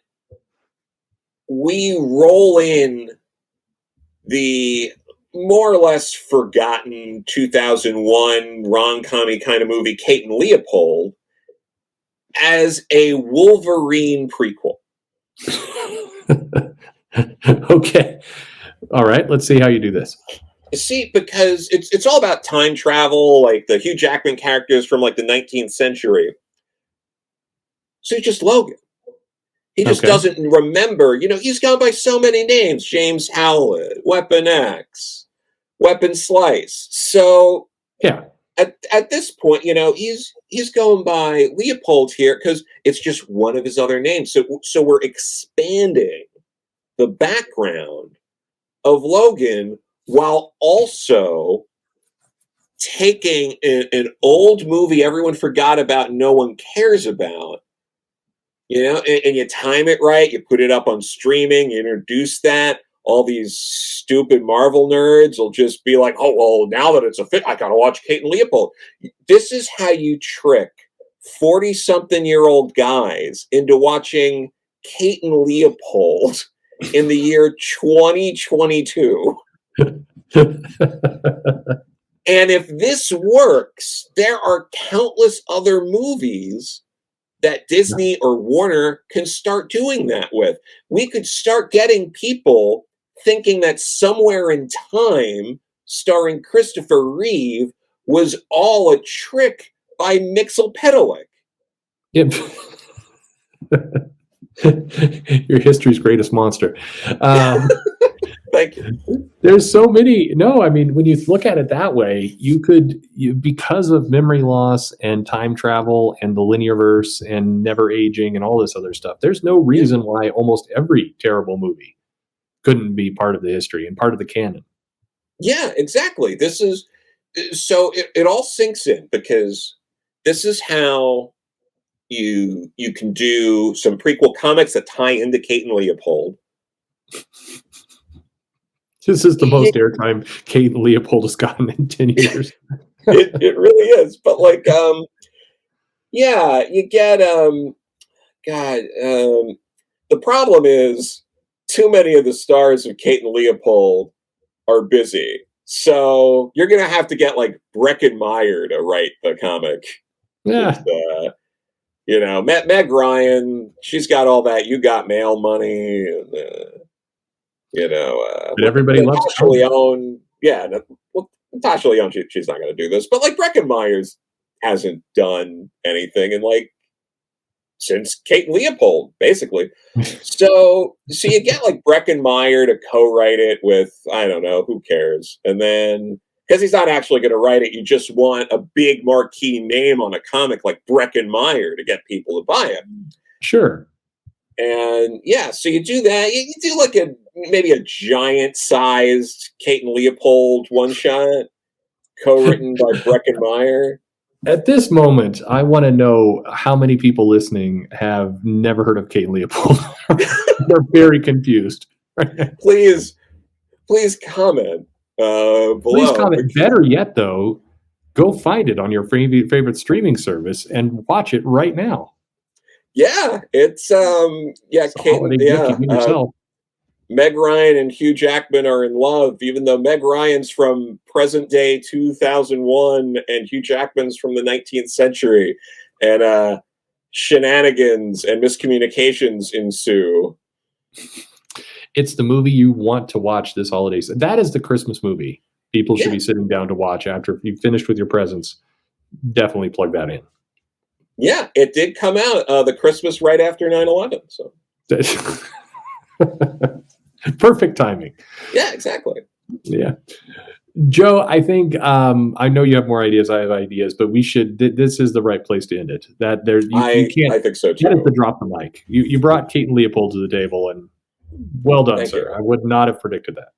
we roll in the more or less forgotten 2001 rom-com kind of movie, Kate and Leopold, as a Wolverine prequel. Okay. All right. Let's see how you do this. See, because it's all about time travel, like the Hugh Jackman characters from like the 19th century. So it's just Logan. He just Okay. doesn't remember. He's gone by so many names: James Howlett, Weapon X, Weapon Slice. So Yeah. at this point, he's going by Leopold here because it's just one of his other names. So we're expanding the background of Logan while also taking an old movie everyone forgot about, no one cares about, and you time it right, you put it up on streaming, you introduce that. All these stupid Marvel nerds will just be like, oh, well, now that it's a fit, I gotta watch Kate and Leopold. This is how you trick 40-something-year-old guys into watching Kate and Leopold in the year 2022. And if this works, there are countless other movies that Disney or Warner can start doing that with. We could start getting people thinking that Somewhere in Time, starring Christopher Reeve, was all a trick by Mixel-Pedalic. Yep. Your history's greatest monster. Thank you. There's so many. No, I mean, when you look at it that way, because of memory loss and time travel and the linear verse and never aging and all this other stuff, there's no reason why almost every terrible movie couldn't be part of the history and part of the canon. Yeah, exactly. This is so it all sinks in because this is how you can do some prequel comics that tie into Kate and Leopold. This is the most airtime Kate and Leopold has gotten in 10 years. It really is. But like yeah, you get God, the problem is too many of the stars of Kate and Leopold are busy. So you're gonna have to get like Breckin Meyer to write the comic. Yeah. Meg Ryan, she's got all that "you got mail" money, and But everybody loves Natasha Conan. Lyonne. Yeah, Natasha Lyonne, she's not going to do this, but like Breckin Myers hasn't done anything in like since Kate and Leopold, basically. So you get like Breckin Meyer to co-write it with, I don't know, who cares? And then because he's not actually going to write it, you just want a big marquee name on a comic like Breckin Meyer to get people to buy it. Sure. And yeah, so you do that. You do like maybe a giant-sized Kate and Leopold one-shot, co-written by Breckin Meyer. At this moment, I want to know how many people listening have never heard of Kate and Leopold. They're very confused. Please comment below. Please comment. Better yet, though, go find it on your favorite streaming service and watch it right now. Yeah, it's Kate and yourself. Meg Ryan and Hugh Jackman are in love, even though Meg Ryan's from present day 2001 and Hugh Jackman's from the 19th century, and shenanigans and miscommunications ensue. It's the movie you want to watch this holiday. That is the Christmas movie people should be sitting down to watch after you've finished with your presents. Definitely plug that in. Yeah, it did come out the Christmas right after 9/11. So perfect timing. Yeah, exactly. Yeah. Joe, I think I know you have more ideas. I have ideas, but we should. This is the right place to end it. You can't. I think so too. That is to drop the mic. You brought Kate and Leopold to the table, and well done, Thank sir. you. I would not have predicted that.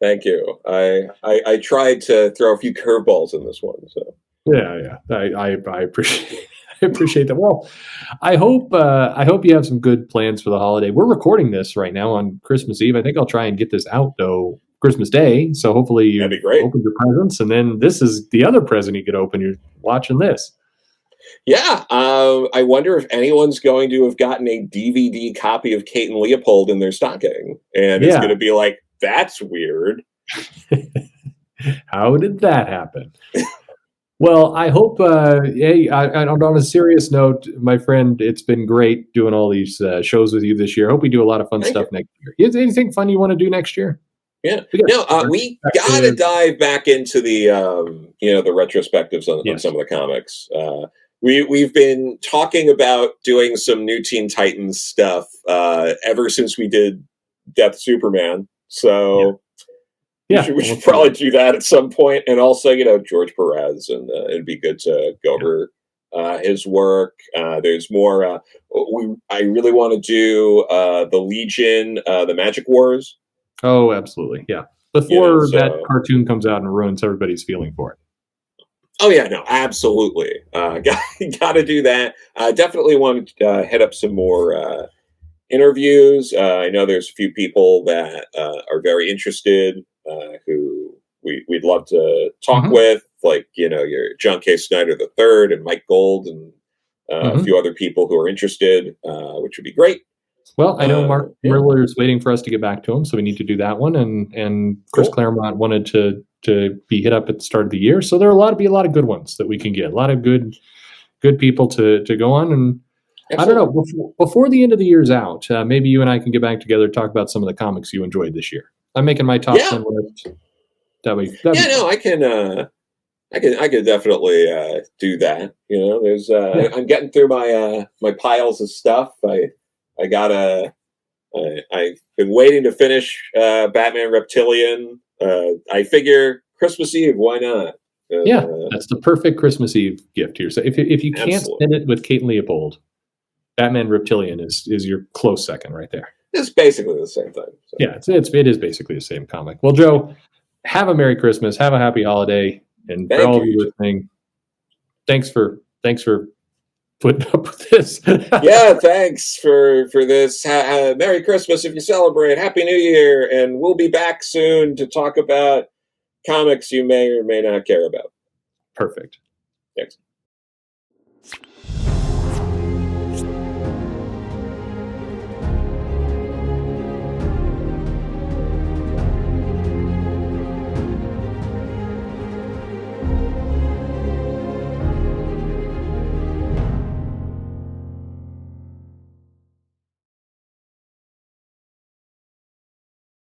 Thank you. I tried to throw a few curveballs in this one. So yeah. I appreciate. I appreciate that. Well, I hope you have some good plans for the holiday. We're recording this right now on Christmas Eve. I think I'll try and get this out though Christmas Day. So hopefully you That'd be great. Open your presents, and then this is the other present you could open. You're watching this. Yeah, I wonder if anyone's going to have gotten a DVD copy of Kate and Leopold in their stocking, and it's going to be like, that's weird. How did that happen? Well, I hope, hey, on a serious note, my friend, it's been great doing all these shows with you this year. I hope we do a lot of fun stuff next year. Is there anything fun you want to do next year? Yeah. We got to dive back into the, the retrospectives on some of the comics. We've been talking about doing some new Teen Titans stuff ever since we did Death Superman. So... Yeah, we should probably do that at some point. And also, George Perez, and it'd be good to go over his work. There's more. I really want to do the Legion, the Magic Wars. Oh, absolutely. Yeah. Before that cartoon comes out and ruins everybody's feeling for it. Oh, yeah, no, absolutely. Got to do that. Definitely want to hit up some more interviews. I know there's a few people that are very interested. Who we'd love to talk with, like, your John K. Snyder III and Mike Gold and a few other people who are interested, which would be great. Well, I know Mark Miller is waiting for us to get back to him, so we need to do that one. And Chris Claremont wanted to be hit up at the start of the year, so there are a lot of good ones that we can get. A lot of good people to go on. And absolutely. I don't know, before the end of the year's out, maybe you and I can get back together and talk about some of the comics you enjoyed this year. I'm making my top 10 list. I can definitely do that. There's I'm getting through my piles of stuff. I've been waiting to finish Batman Reptilian. I figure Christmas Eve, why not? That's the perfect Christmas Eve gift here. So if you can't spend it with Kate and Leopold, Batman Reptilian is your close second right there. It's basically the same thing. So. Yeah, it is basically the same comic. Well, Joe, have a Merry Christmas, have a Happy Holiday, and for Thank all of you. you listening, thanks for putting up with this. Yeah, thanks for this. Merry Christmas if you celebrate. Happy New Year, and we'll be back soon to talk about comics you may or may not care about. Perfect. Thanks.